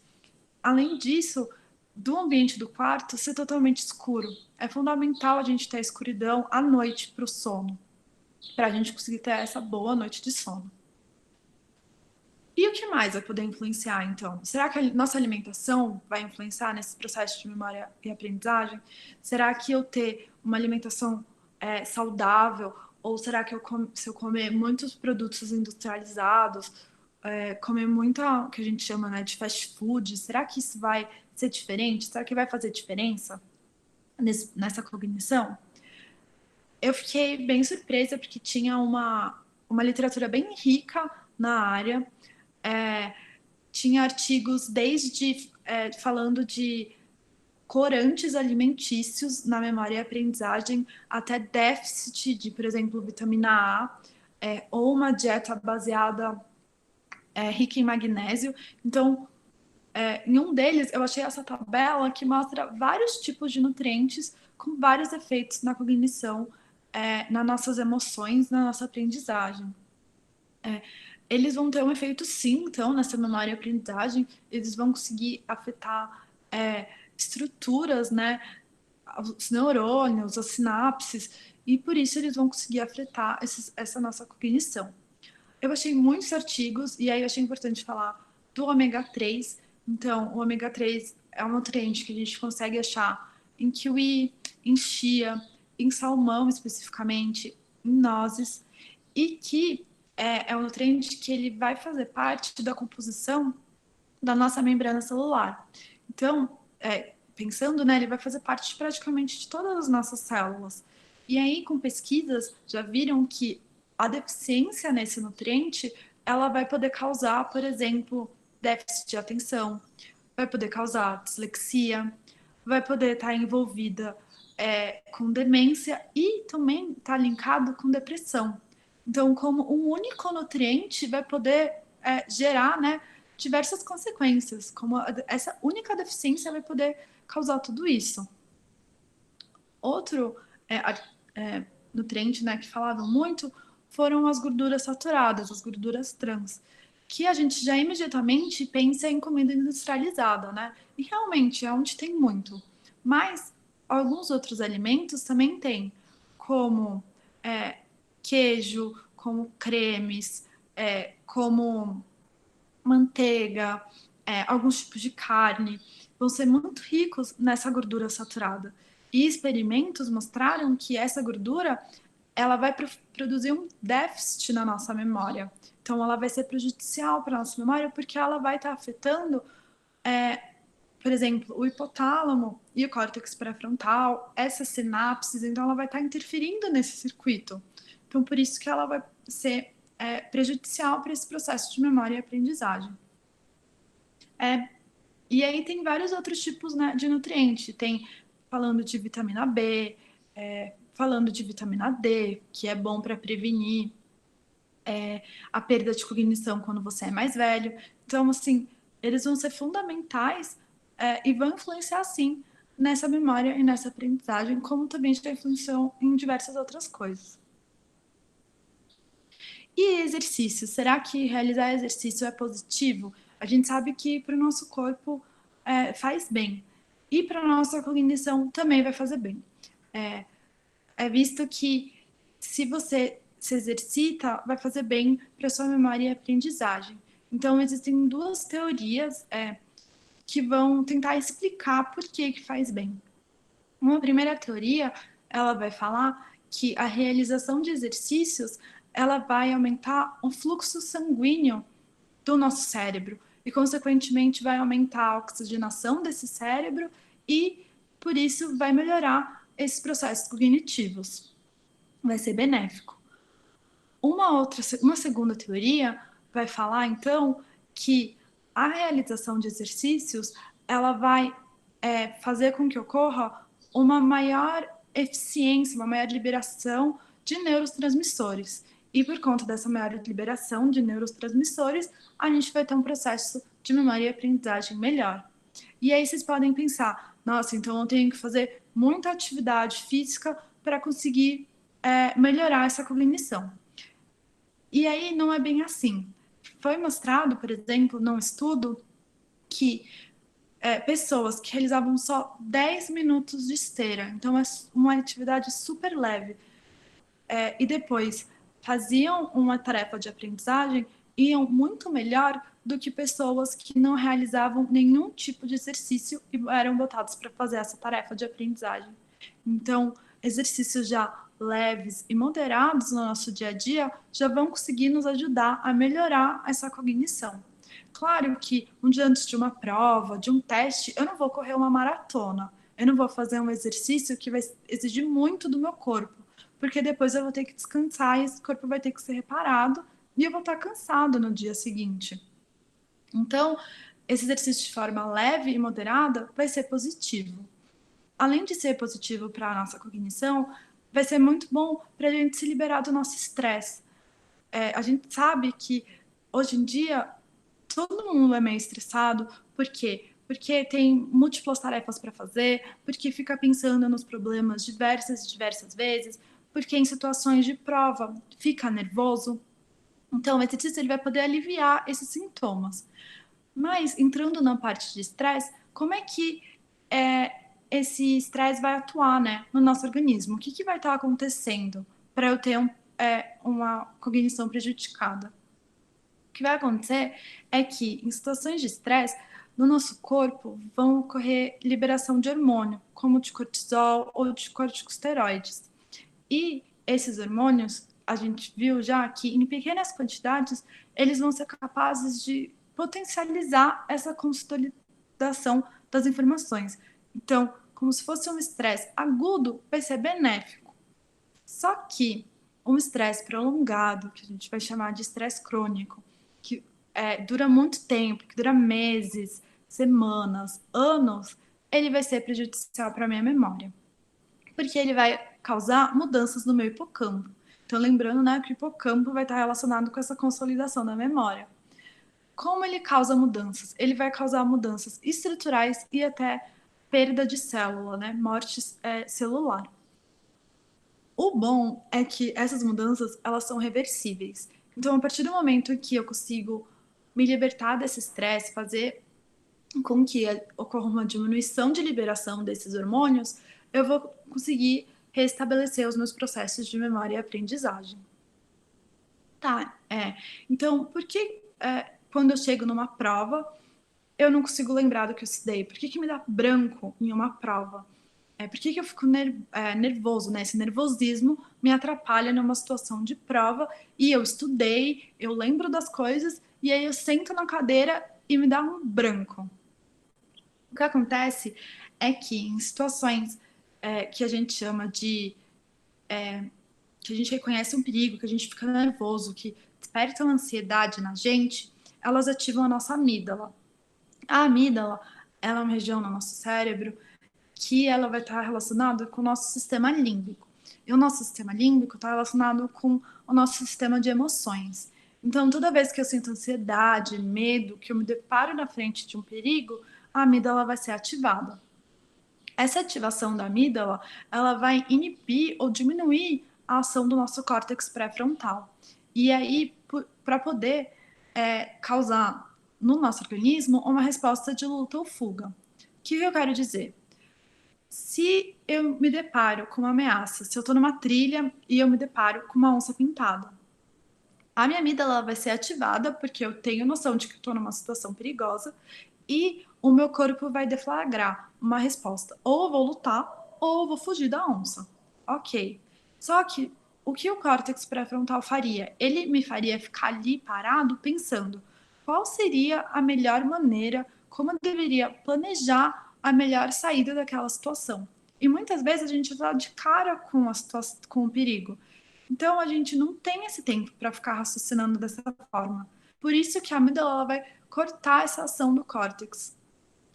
Além disso, do ambiente do quarto ser totalmente escuro. É fundamental a gente ter a escuridão à noite para o sono, para a gente conseguir ter essa boa noite de sono. E o que mais vai poder influenciar, então? Será que a nossa alimentação vai influenciar nesse processo de memória e aprendizagem? Será que eu ter uma alimentação saudável? Ou será que se eu comer muitos produtos industrializados, comer muita, que a gente chama, né, de fast food, será que isso vai ser diferente? Será que vai fazer diferença nessa cognição? Eu fiquei bem surpresa porque tinha uma literatura bem rica na área, tinha artigos desde falando de corantes alimentícios na memória e aprendizagem, até déficit de, por exemplo, vitamina A, ou uma dieta baseada rica em magnésio. Então, em um deles, eu achei essa tabela que mostra vários tipos de nutrientes com vários efeitos na cognição, nas nossas emoções, na nossa aprendizagem. Eles vão ter um efeito, sim, então, nessa memória e aprendizagem, eles vão conseguir afetar estruturas, né, os neurônios, as sinapses, e por isso eles vão conseguir afetar essa nossa cognição. Eu achei muitos artigos, e aí eu achei importante falar do ômega 3. Então, o ômega 3 é um nutriente que a gente consegue achar em kiwi, em chia, em salmão especificamente, em nozes, e que é um nutriente que ele vai fazer parte da composição da nossa membrana celular. Então, pensando, né, ele vai fazer parte praticamente de todas as nossas células. E aí, com pesquisas, já viram que a deficiência nesse nutriente, ela vai poder causar, por exemplo, déficit de atenção, vai poder causar dislexia, vai poder estar envolvida com demência e também está linkado com depressão. Então, como um único nutriente vai poder gerar, né, diversas consequências, como essa única deficiência vai poder causar tudo isso. Outro nutriente, né, que falavam muito foram as gorduras saturadas, as gorduras trans, que a gente já imediatamente pensa em comida industrializada, né? E realmente é onde tem muito. Mas alguns outros alimentos também tem, como queijo, como cremes, como manteiga, alguns tipos de carne, vão ser muito ricos nessa gordura saturada. E experimentos mostraram que essa gordura ela vai produzir um déficit na nossa memória. Então, ela vai ser prejudicial para a nossa memória porque ela vai estar afetando, por exemplo, o hipotálamo e o córtex pré-frontal, essas sinapses, então ela vai estar interferindo nesse circuito. Então, por isso que ela vai ser prejudicial para esse processo de memória e aprendizagem. E aí tem vários outros tipos, né, de nutriente. Tem falando de vitamina B, falando de vitamina D, que é bom para prevenir a perda de cognição quando você é mais velho. Então, assim, eles vão ser fundamentais e vão influenciar, sim, nessa memória e nessa aprendizagem, como também já influenciou em diversas outras coisas. E exercício? Será que realizar exercício é positivo? A gente sabe que para o nosso corpo faz bem. E para a nossa cognição também vai fazer bem. É visto que se você se exercita, vai fazer bem para sua memória e aprendizagem. Então, existem duas teorias que vão tentar explicar por que faz bem. Uma primeira teoria, ela vai falar que a realização de exercícios, ela vai aumentar o fluxo sanguíneo do nosso cérebro e, consequentemente, vai aumentar a oxigenação desse cérebro e, por isso, vai melhorar esses processos cognitivos. Vai ser benéfico. Uma segunda teoria vai falar, então, que a realização de exercícios, ela vai fazer com que ocorra uma maior eficiência, uma maior liberação de neurotransmissores. E por conta dessa maior liberação de neurotransmissores, a gente vai ter um processo de memória e aprendizagem melhor. E aí vocês podem pensar, nossa, então eu tenho que fazer muita atividade física para conseguir melhorar essa cognição. E aí não é bem assim. Foi mostrado, por exemplo, num estudo, que pessoas que realizavam só 10 minutos de esteira, então é uma atividade super leve, e depois faziam uma tarefa de aprendizagem, iam muito melhor do que pessoas que não realizavam nenhum tipo de exercício e eram botados para fazer essa tarefa de aprendizagem. Então, exercícios já leves e moderados no nosso dia a dia já vão conseguir nos ajudar a melhorar essa cognição. Claro que um dia antes de uma prova, de um teste, eu não vou correr uma maratona, eu não vou fazer um exercício que vai exigir muito do meu corpo, porque depois eu vou ter que descansar e esse corpo vai ter que ser reparado e eu vou estar cansado no dia seguinte. Então, esse exercício de forma leve e moderada vai ser positivo. Além de ser positivo para a nossa cognição, vai ser muito bom para a gente se liberar do nosso estresse. A gente sabe que hoje em dia todo mundo é meio estressado. Por quê? Porque tem múltiplas tarefas para fazer, porque fica pensando nos problemas diversas vezes, porque em situações de prova fica nervoso. Então, o exercício ele vai poder aliviar esses sintomas. Mas, entrando na parte de estresse, como é que esse estresse vai atuar, né, no nosso organismo? O que vai estar acontecendo para eu ter uma cognição prejudicada? O que vai acontecer é que, em situações de estresse, no nosso corpo vão ocorrer liberação de hormônio, como de cortisol ou de corticosteroides. E esses hormônios, a gente viu já que, em pequenas quantidades, eles vão ser capazes de potencializar essa consolidação das informações. Então, como se fosse um estresse agudo, vai ser benéfico. Só que um estresse prolongado, que a gente vai chamar de estresse crônico, que dura muito tempo, que dura meses, semanas, anos, ele vai ser prejudicial para a minha memória. Porque ele vai causar mudanças no meu hipocampo. Então, lembrando, né, que o hipocampo vai estar relacionado com essa consolidação da memória. Como ele causa mudanças? Ele vai causar mudanças estruturais e até perda de célula, né, morte celular. O bom é que essas mudanças, elas são reversíveis. Então, a partir do momento que eu consigo me libertar desse estresse, fazer com que ocorra uma diminuição de liberação desses hormônios, eu vou conseguir restabelecer os meus processos de memória e aprendizagem. Tá, então, por que quando eu chego numa prova, eu não consigo lembrar do que eu estudei? Por que me dá branco em uma prova? Por que eu fico nervoso, né? Esse nervosismo me atrapalha numa situação de prova e eu estudei, eu lembro das coisas e aí eu sento na cadeira e me dá um branco. O que acontece é que em situações que a gente chama de... que a gente reconhece um perigo, que a gente fica nervoso, que despertam ansiedade na gente, elas ativam a nossa amígdala. A amígdala, ela é uma região no nosso cérebro que ela vai estar relacionada com o nosso sistema límbico. E o nosso sistema límbico está relacionado com o nosso sistema de emoções. Então, toda vez que eu sinto ansiedade, medo, que eu me deparo na frente de um perigo, a amígdala vai ser ativada. Essa ativação da amígdala, ela vai inibir ou diminuir a ação do nosso córtex pré-frontal. E aí, para poder causar no nosso organismo uma resposta de luta ou fuga. O que eu quero dizer? Se eu me deparo com uma ameaça, se eu estou numa trilha e eu me deparo com uma onça pintada, a minha amígdala vai ser ativada porque eu tenho noção de que estou numa situação perigosa e o meu corpo vai deflagrar uma resposta. Ou eu vou lutar ou eu vou fugir da onça. Ok. Só que o que o córtex pré-frontal faria? Ele me faria ficar ali parado pensando qual seria a melhor maneira, como eu deveria planejar a melhor saída daquela situação. E muitas vezes a gente está de cara com a situação, com o perigo. Então a gente não tem esse tempo para ficar raciocinando dessa forma. Por isso que a amígdala ela vai cortar essa ação do córtex,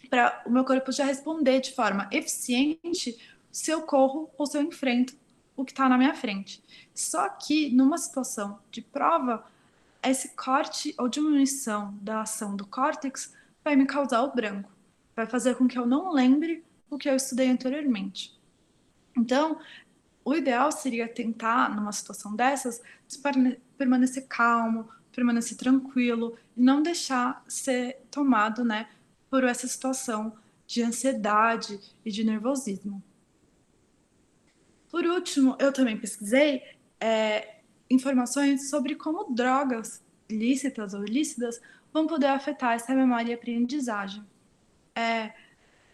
para o meu corpo já responder de forma eficiente se eu corro ou se eu enfrento o que está na minha frente. Só que numa situação de prova, esse corte ou diminuição da ação do córtex vai me causar o branco, vai fazer com que eu não lembre o que eu estudei anteriormente. Então, o ideal seria tentar, numa situação dessas, permanecer calmo, permanecer tranquilo, e não deixar ser tomado, né, por essa situação de ansiedade e de nervosismo. Por último, eu também pesquisei informações sobre como drogas lícitas ou ilícitas vão poder afetar essa memória e aprendizagem.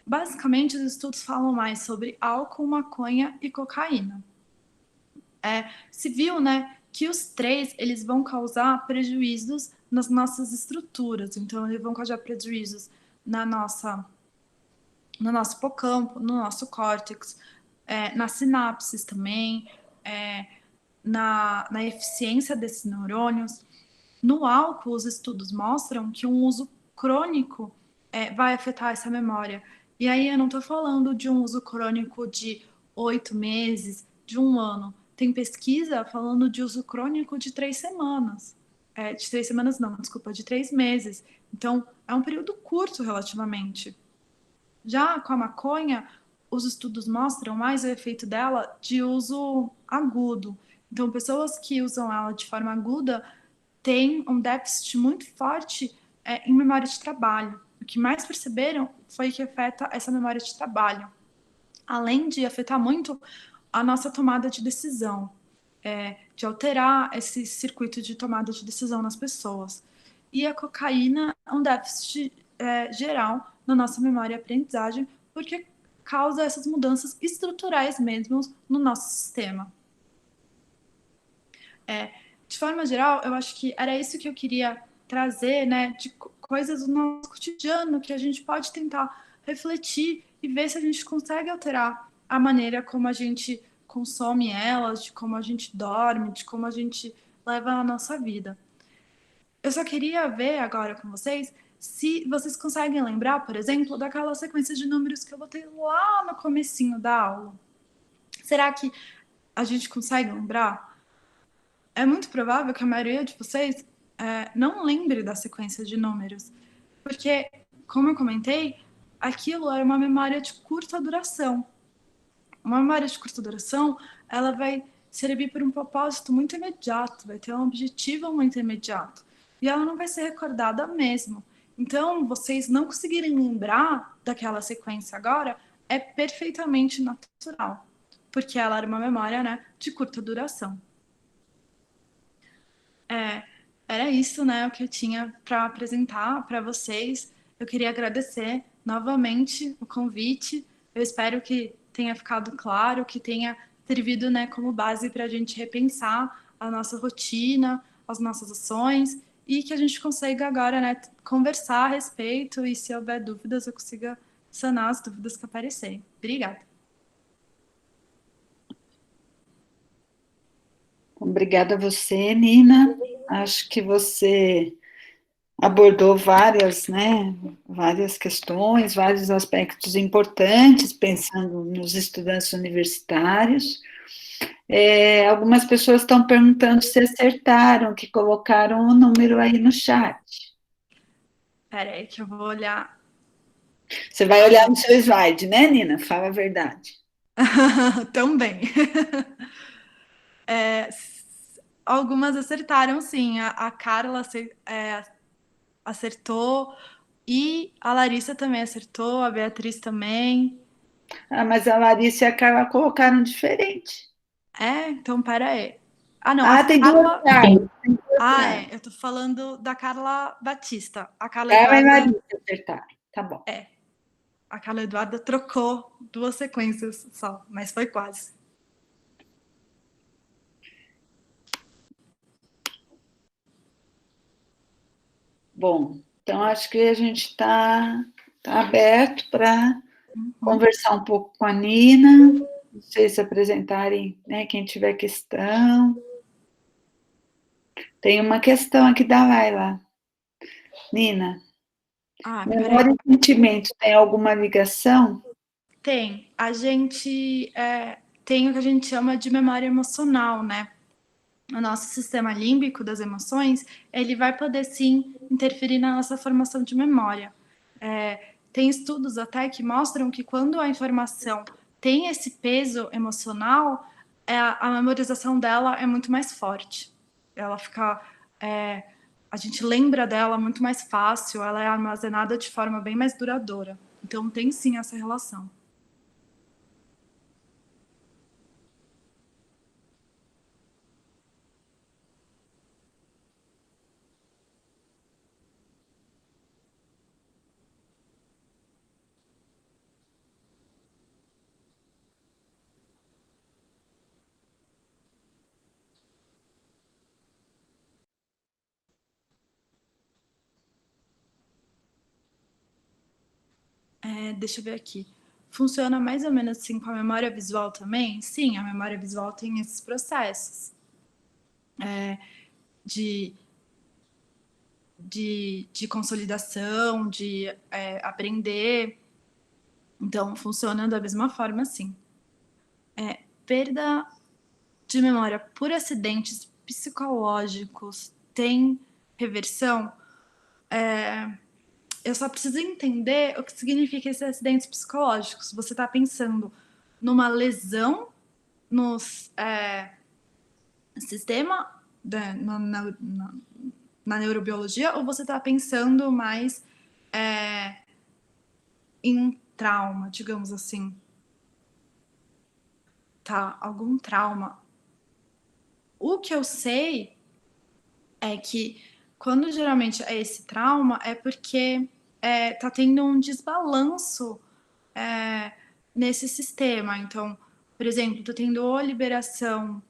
Basicamente, os estudos falam mais sobre álcool, maconha e cocaína. Se viu, né, que os três eles vão causar prejuízos nas nossas estruturas. Então, eles vão causar prejuízos no nosso hipocampo, no nosso córtex, nas sinapses também, na eficiência desses neurônios. No álcool, os estudos mostram que um uso crônico vai afetar essa memória. E aí eu não estou falando de um uso crônico de 8 meses, de um ano. Tem pesquisa falando de uso crônico de 3 semanas. De 3 semanas não, desculpa, de 3 meses. Então, é um período curto relativamente. Já com a maconha, os estudos mostram mais o efeito dela de uso agudo. Então, pessoas que usam ela de forma aguda têm um déficit muito forte em memória de trabalho. O que mais perceberam foi que afeta essa memória de trabalho, além de afetar muito a nossa tomada de decisão, de alterar esse circuito de tomada de decisão nas pessoas. E a cocaína é um déficit geral na nossa memória e aprendizagem, porque causa essas mudanças estruturais mesmo no nosso sistema. De forma geral, eu acho que era isso que eu queria trazer, né, de coisas do nosso cotidiano que a gente pode tentar refletir e ver se a gente consegue alterar a maneira como a gente consome elas, de como a gente dorme, de como a gente leva a nossa vida. Eu só queria ver agora com vocês se vocês conseguem lembrar, por exemplo, daquela sequência de números que eu botei lá no comecinho da aula. Será que a gente consegue lembrar? É muito provável que a maioria de vocês não lembre da sequência de números, porque, como eu comentei, aquilo era uma memória de curta duração. Uma memória de curta duração, ela vai servir por um propósito muito imediato, vai ter um objetivo muito imediato, e ela não vai ser recordada mesmo. Então, vocês não conseguirem lembrar daquela sequência agora é perfeitamente natural, porque ela era uma memória, né, de curta duração. Era isso, né, o que eu tinha para apresentar para vocês. Eu queria agradecer novamente o convite. Eu espero que tenha ficado claro, que tenha servido, né, como base para a gente repensar a nossa rotina, as nossas ações e que a gente consiga agora, né, conversar a respeito e se houver dúvidas eu consiga sanar as dúvidas que aparecerem. Obrigada. Obrigada a você, Nina. Acho que você abordou várias, né, várias questões, vários aspectos importantes, pensando nos estudantes universitários. Algumas pessoas estão perguntando se acertaram, que colocaram o número aí no chat. Espera aí que eu vou olhar. Você vai olhar no seu slide, né, Nina? Fala a verdade. Também. Algumas acertaram, sim. A Carla acertou, e a Larissa também acertou, a Beatriz também. Ah, mas a Larissa e a Carla colocaram diferente. Então pera aí. Ah, não, Ah, a tem duas Carla... Carlas. eu tô falando da Carla Batista. A Carla Carla e Eduarda... Larissa acertaram, tá bom. A Carla Eduarda trocou 2 sequências só, mas foi quase. Bom, então acho que a gente está aberto para conversar um pouco com a Nina, vocês se apresentarem, né, quem tiver questão. Tem uma questão aqui da Laila. Nina, memória e sentimento tem alguma ligação? Tem. A gente tem o que a gente chama de memória emocional, né? O nosso sistema límbico das emoções, ele vai poder, sim, interferir na nossa formação de memória. Tem estudos até que mostram que quando a informação tem esse peso emocional, a memorização dela é muito mais forte. Ela fica... a gente lembra dela muito mais fácil, ela é armazenada de forma bem mais duradoura. Então, tem sim essa relação. Deixa eu ver aqui. Funciona mais ou menos assim com a memória visual também? Sim, a memória visual tem esses processos de consolidação, de aprender. Então, funciona da mesma forma, sim. Perda de memória por acidentes psicológicos tem reversão? Eu só preciso entender o que significa esses acidentes psicológicos. Você está pensando numa lesão no sistema, na neurobiologia, ou você está pensando mais em trauma, digamos assim? Tá, algum trauma. O que eu sei é que quando geralmente é esse trauma é porque tá tendo um desbalanço nesse sistema. Então, por exemplo, tá tendo ou liberação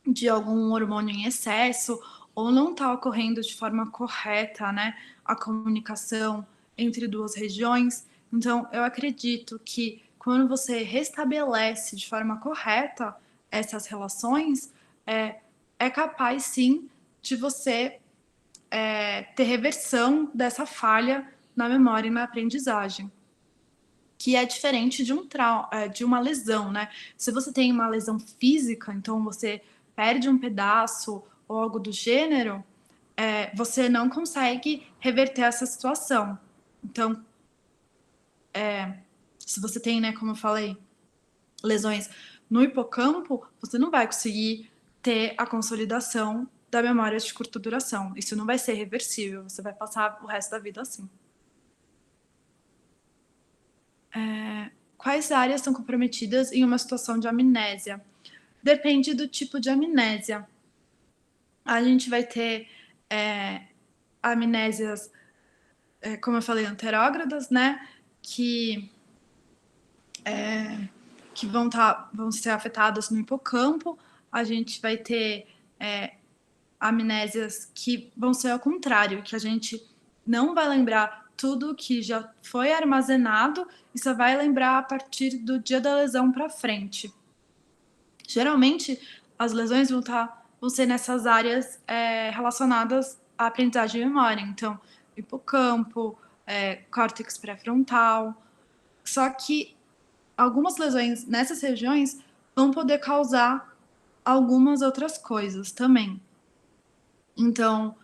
de algum hormônio em excesso, ou não tá ocorrendo de forma correta, né, a comunicação entre 2 regiões. Então, eu acredito que quando você restabelece de forma correta essas relações, é capaz, sim, de você ter reversão dessa falha na memória e na aprendizagem, que é diferente de de uma lesão, né? Se você tem uma lesão física, então você perde um pedaço ou algo do gênero, você não consegue reverter essa situação. Então, se você tem, né, como eu falei, lesões no hipocampo, você não vai conseguir ter a consolidação da memória de curta duração. Isso não vai ser reversível, você vai passar o resto da vida assim. Quais áreas são comprometidas em uma situação de amnésia? Depende do tipo de amnésia. A gente vai ter amnésias, como eu falei, anterógradas, né? Que vão ser afetadas no hipocampo. A gente vai ter amnésias que vão ser ao contrário, que a gente não vai lembrar tudo que já foi armazenado e só vai lembrar a partir do dia da lesão para frente. Geralmente, as lesões vão ser nessas áreas relacionadas a aprendizagem e memória. Então, hipocampo, córtex pré-frontal. Só que algumas lesões nessas regiões vão poder causar algumas outras coisas também. Então,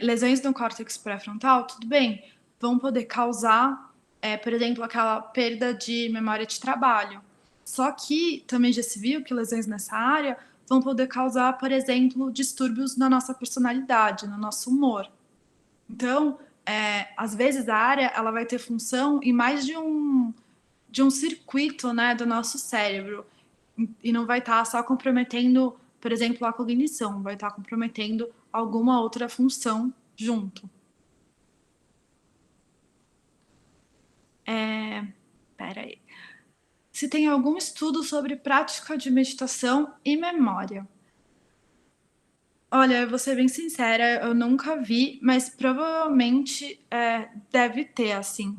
lesões no córtex pré-frontal, tudo bem, vão poder causar, por exemplo, aquela perda de memória de trabalho. Só que também já se viu que lesões nessa área vão poder causar, por exemplo, distúrbios na nossa personalidade, no nosso humor. Então, às vezes a área ela vai ter função em mais de um circuito, né, do nosso cérebro, e não vai estar só comprometendo, por exemplo, a cognição, vai estar comprometendo alguma outra função junto. Peraí. Se tem algum estudo sobre prática de meditação e memória? Olha, eu vou ser bem sincera, eu nunca vi, mas provavelmente deve ter, assim.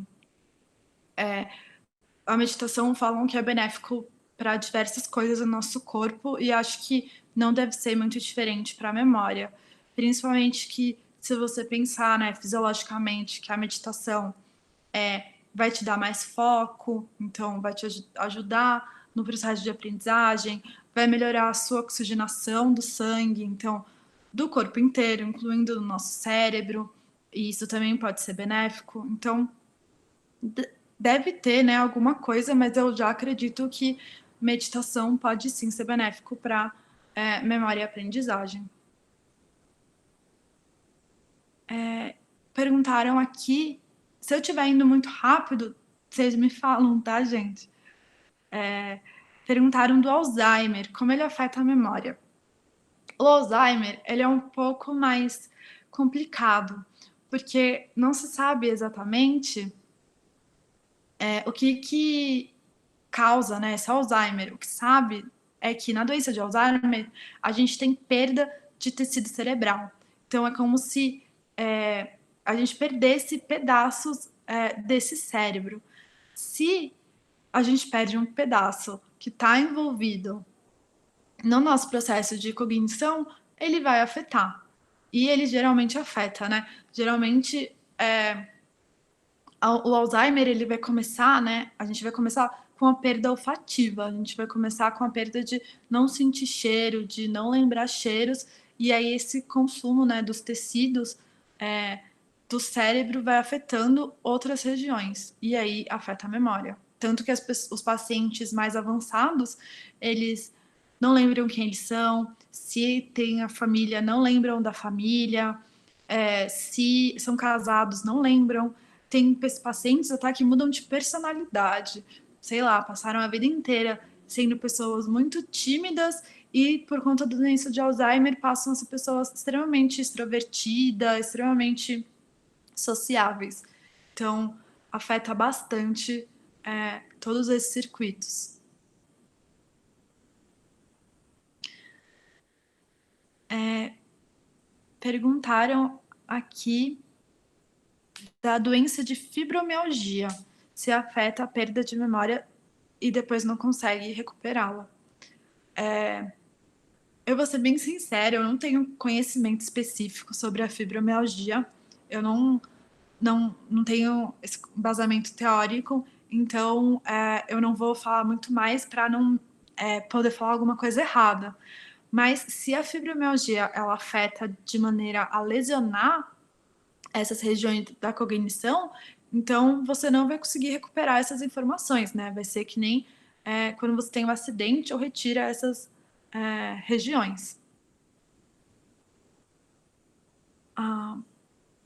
A meditação falam que é benéfico para diversas coisas no nosso corpo e acho que não deve ser muito diferente para a memória. Principalmente que se você pensar, né, fisiologicamente, que a meditação vai te dar mais foco, então vai te ajudar no processo de aprendizagem, vai melhorar a sua oxigenação do sangue, então do corpo inteiro, incluindo o nosso cérebro, e isso também pode ser benéfico. Então, deve ter, né, alguma coisa, mas eu já acredito que meditação pode sim ser benéfico para memória e aprendizagem. Perguntaram aqui, se eu estiver indo muito rápido, vocês me falam, tá, gente? Perguntaram do Alzheimer, como ele afeta a memória. O Alzheimer, ele é um pouco mais complicado, porque não se sabe exatamente o que causa, né, esse Alzheimer. O que sabe é que na doença de Alzheimer a gente tem perda de tecido cerebral. Então é como se a gente perdesse pedaços desse cérebro. Se a gente perde um pedaço que está envolvido no nosso processo de cognição, ele vai afetar. E ele geralmente afeta, né? Geralmente o Alzheimer, ele vai começar, né? A gente vai começar com a perda olfativa, a gente vai começar com a perda de não sentir cheiro, de não lembrar cheiros, e aí esse consumo, né, dos tecidos do cérebro vai afetando outras regiões, e aí afeta a memória. Tanto que os pacientes mais avançados, eles não lembram quem eles são, se tem a família, não lembram da família, se são casados, não lembram. Tem pacientes até que mudam de personalidade, sei lá, passaram a vida inteira sendo pessoas muito tímidas e por conta da doença de Alzheimer passam a ser pessoas extremamente extrovertidas, extremamente sociáveis. Então, afeta bastante todos esses circuitos. Perguntaram aqui da doença de fibromialgia, se afeta a perda de memória e depois não consegue recuperá-la. Eu vou ser bem sincera, eu não tenho conhecimento específico sobre a fibromialgia, eu não tenho esse embasamento teórico, então eu não vou falar muito mais para não poder falar alguma coisa errada. Mas se a fibromialgia ela afeta de maneira a lesionar essas regiões da cognição, então você não vai conseguir recuperar essas informações, né? Vai ser que nem quando você tem um acidente ou retira essas regiões.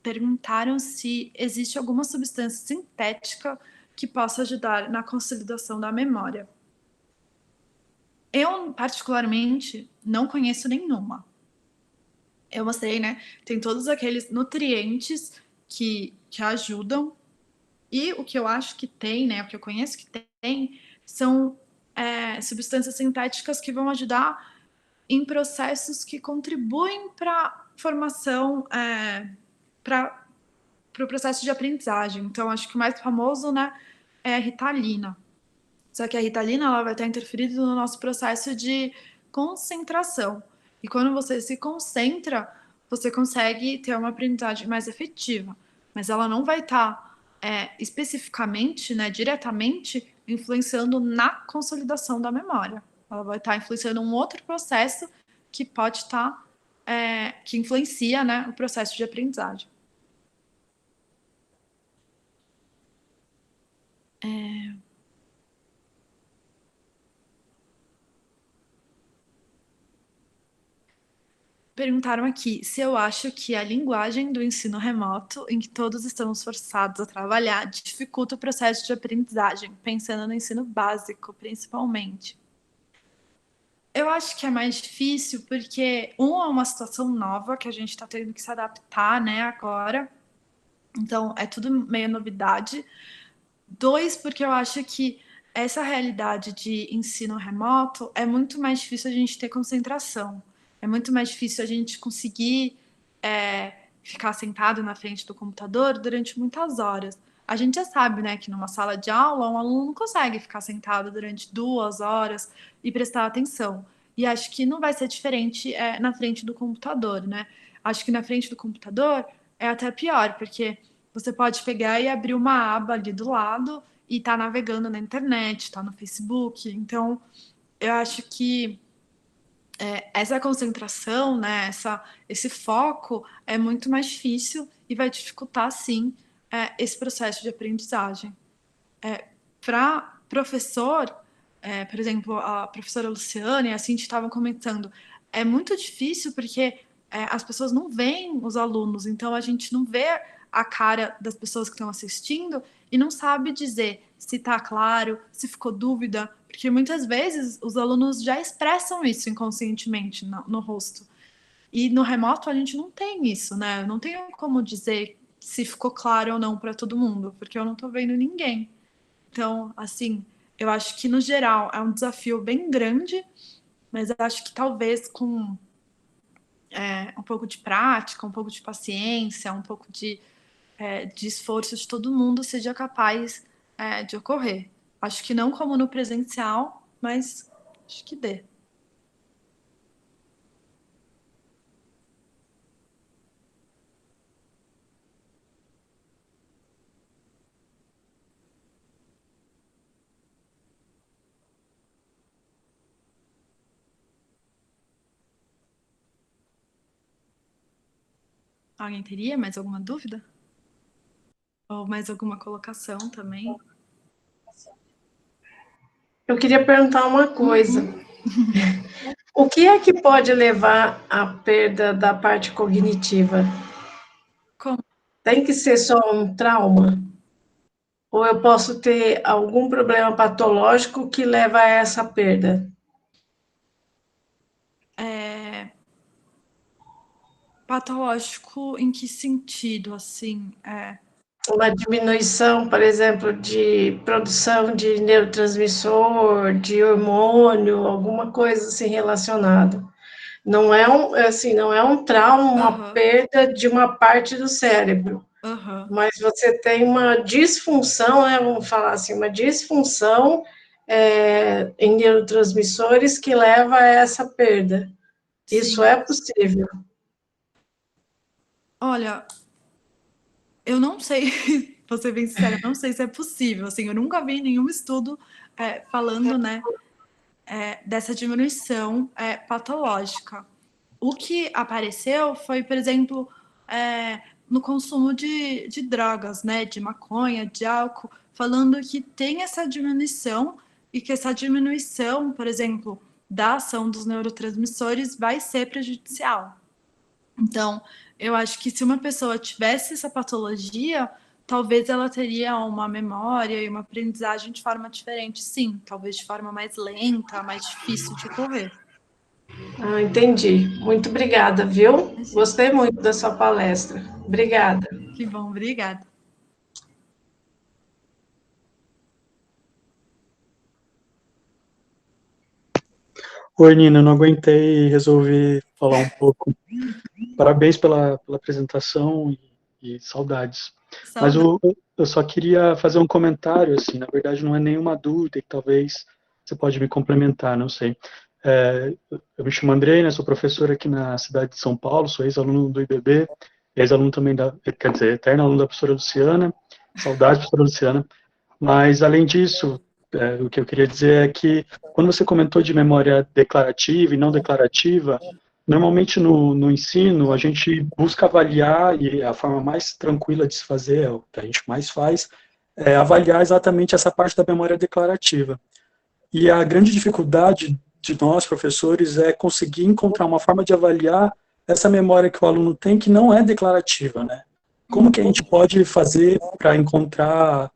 Perguntaram se existe alguma substância sintética que possa ajudar na consolidação da memória. Eu, particularmente, não conheço nenhuma. Eu mostrei, né? Tem todos aqueles nutrientes que ajudam. E o que eu acho que tem, né? O que eu conheço que tem, são substâncias sintéticas que vão ajudar em processos que contribuem para a formação, para o processo de aprendizagem. Então, acho que o mais famoso, né, é a Ritalina. Só que a Ritalina ela vai estar interferindo no nosso processo de concentração. E quando você se concentra, você consegue ter uma aprendizagem mais efetiva, mas ela não vai estar especificamente, né, diretamente, influenciando na consolidação da memória. Ela vai estar influenciando um outro processo que pode estar, que influencia, né, o processo de aprendizagem. Perguntaram aqui se eu acho que a linguagem do ensino remoto, em que todos estamos forçados a trabalhar, dificulta o processo de aprendizagem, pensando no ensino básico, principalmente. Eu acho que é mais difícil porque, é uma situação nova que a gente está tendo que se adaptar, né, agora. Então, é tudo meio novidade. 2, porque eu acho que essa realidade de ensino remoto é muito mais difícil a gente ter concentração. É muito mais difícil a gente conseguir ficar sentado na frente do computador durante muitas horas. A gente já sabe, né, que numa sala de aula um aluno não consegue ficar sentado durante 2 horas e prestar atenção. E acho que não vai ser diferente na frente do computador, né? Acho que na frente do computador é até pior, porque você pode pegar e abrir uma aba ali do lado e tá navegando na internet, tá no Facebook. Então, eu acho que essa concentração, né, esse foco é muito mais difícil e vai dificultar, sim, esse processo de aprendizagem. Para professor, por exemplo, a professora Luciana e a Cintia estavam comentando, é muito difícil porque as pessoas não veem os alunos, então a gente não vê a cara das pessoas que estão assistindo e não sabe dizer se está claro, se ficou dúvida, porque muitas vezes os alunos já expressam isso inconscientemente no rosto. E no remoto a gente não tem isso, né? Eu não tenho como dizer se ficou claro ou não para todo mundo, porque eu não estou vendo ninguém. Então, assim, eu acho que no geral é um desafio bem grande, mas eu acho que talvez com um pouco de prática, um pouco de paciência, um pouco de esforço de todo mundo seja capaz de ocorrer. Acho que não como no presencial, mas acho que dê. Alguém teria mais alguma dúvida? Ou mais alguma colocação também? Eu queria perguntar uma coisa. O que é que pode levar à perda da parte cognitiva? Como? Tem que ser só um trauma? Ou eu posso ter algum problema patológico que leva a essa perda? Patológico em que sentido, assim? Uma diminuição, por exemplo, de produção de neurotransmissor, de hormônio, alguma coisa assim relacionada. Não é não é um trauma, uma perda de uma parte do cérebro, mas você tem uma disfunção, né, vamos falar assim, uma disfunção em neurotransmissores que leva a essa perda. Isso Sim. é possível. Olha, eu não sei, vou ser bem sincera, eu não sei se é possível, assim, eu nunca vi nenhum estudo falando, né, dessa diminuição patológica. O que apareceu foi, por exemplo, no consumo de drogas, né, de maconha, de álcool, falando que tem essa diminuição e que essa diminuição, por exemplo, da ação dos neurotransmissores vai ser prejudicial. Então, eu acho que se uma pessoa tivesse essa patologia, talvez ela teria uma memória e uma aprendizagem de forma diferente, sim, talvez de forma mais lenta, mais difícil de ocorrer. Ah, entendi. Muito obrigada, viu? Gostei muito da sua palestra. Obrigada. Que bom, obrigada. Oi, Nina, não aguentei e resolvi falar um pouco. Parabéns pela apresentação e saudades. Mas eu só queria fazer um comentário, assim, na verdade não é nenhuma dúvida, e talvez você pode me complementar, não sei. Eu me chamo Andrei, né, sou professor aqui na cidade de São Paulo, sou ex-aluno do IBB, ex-aluno também quer dizer, eterno aluno da professora Luciana, saudade, professora Luciana. Mas, além disso, o que eu queria dizer é que, quando você comentou de memória declarativa e não declarativa, normalmente no ensino, a gente busca avaliar, e a forma mais tranquila de se fazer, é o que a gente mais faz, é avaliar exatamente essa parte da memória declarativa. E a grande dificuldade de nós, professores, é conseguir encontrar uma forma de avaliar essa memória que o aluno tem que não é declarativa, né? Como que a gente pode fazer para encontrar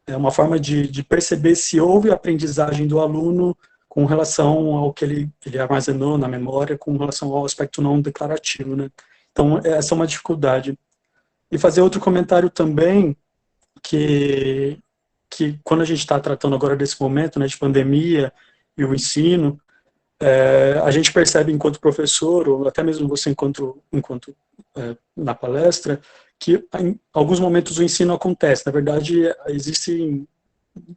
uma forma de perceber se houve aprendizagem do aluno com relação ao que ele armazenou na memória, com relação ao aspecto não declarativo, né? Então, essa é uma dificuldade. E fazer outro comentário também, que quando a gente está tratando agora desse momento, né, de pandemia e o ensino, a gente percebe enquanto professor, ou até mesmo você enquanto na palestra, que em alguns momentos o ensino acontece. Na verdade, existe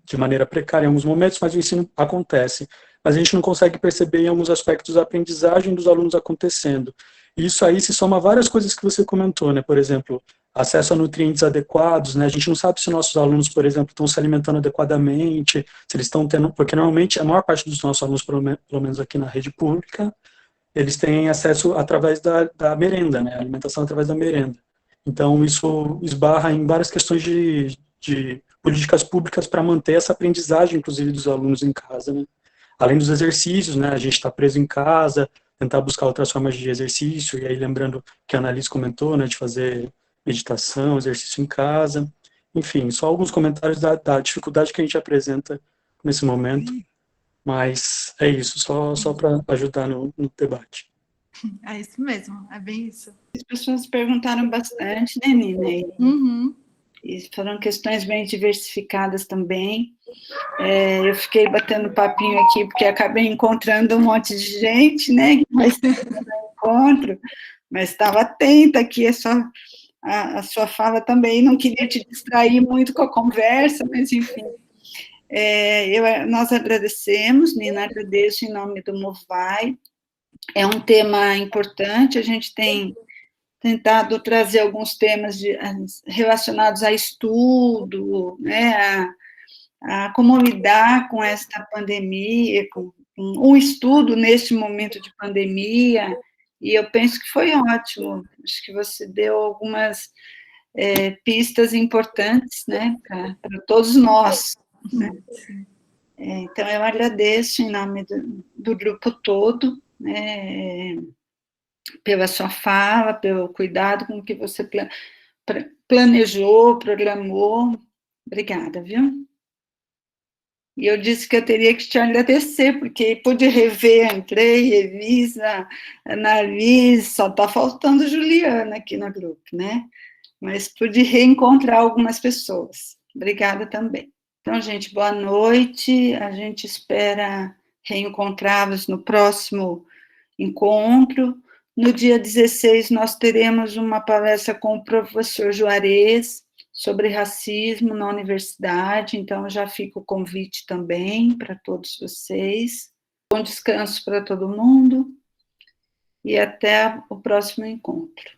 de maneira precária em alguns momentos, mas o ensino acontece. Mas a gente não consegue perceber em alguns aspectos a aprendizagem dos alunos acontecendo. E isso aí se soma a várias coisas que você comentou, né? Por exemplo, acesso a nutrientes adequados, né? A gente não sabe se nossos alunos, por exemplo, estão se alimentando adequadamente, se eles estão tendo, porque normalmente a maior parte dos nossos alunos, pelo menos aqui na rede pública, eles têm acesso através da merenda, né? Alimentação através da merenda. Então, isso esbarra em várias questões de políticas públicas para manter essa aprendizagem, inclusive, dos alunos em casa, né? Além dos exercícios, né? A gente está preso em casa, tentar buscar outras formas de exercício, e aí lembrando que a Annalise comentou, né? De fazer meditação, exercício em casa. Enfim, só alguns comentários da dificuldade que a gente apresenta nesse momento, mas é isso, só para ajudar no debate. É isso mesmo, é bem isso. As pessoas perguntaram bastante, né, Nina? Uhum. E foram questões bem diversificadas também. Eu fiquei batendo papinho aqui, porque acabei encontrando um monte de gente, né, que vai ser um encontro, mas estava atenta aqui, a sua fala também, não queria te distrair muito com a conversa, mas, enfim. Nós agradecemos, Nina, agradeço em nome do Movai. É um tema importante, a gente tem tentado trazer alguns temas relacionados a estudo, né, a como lidar com esta pandemia, com um estudo neste momento de pandemia, e eu penso que foi ótimo, acho que você deu algumas pistas importantes, né, para todos nós, né? Então, eu agradeço em nome do grupo todo, né, pela sua fala, pelo cuidado com que você planejou, programou. Obrigada, viu? E eu disse que eu teria que te agradecer, porque pude rever, entrei, revisa, Annalise, só está faltando Juliana aqui no grupo, né? Mas pude reencontrar algumas pessoas. Obrigada também. Então, gente, boa noite. A gente espera reencontrá-los no próximo encontro. No dia 16, nós teremos uma palestra com o professor Juarez sobre racismo na universidade, então já fica o convite também para todos vocês. Bom descanso para todo mundo e até o próximo encontro.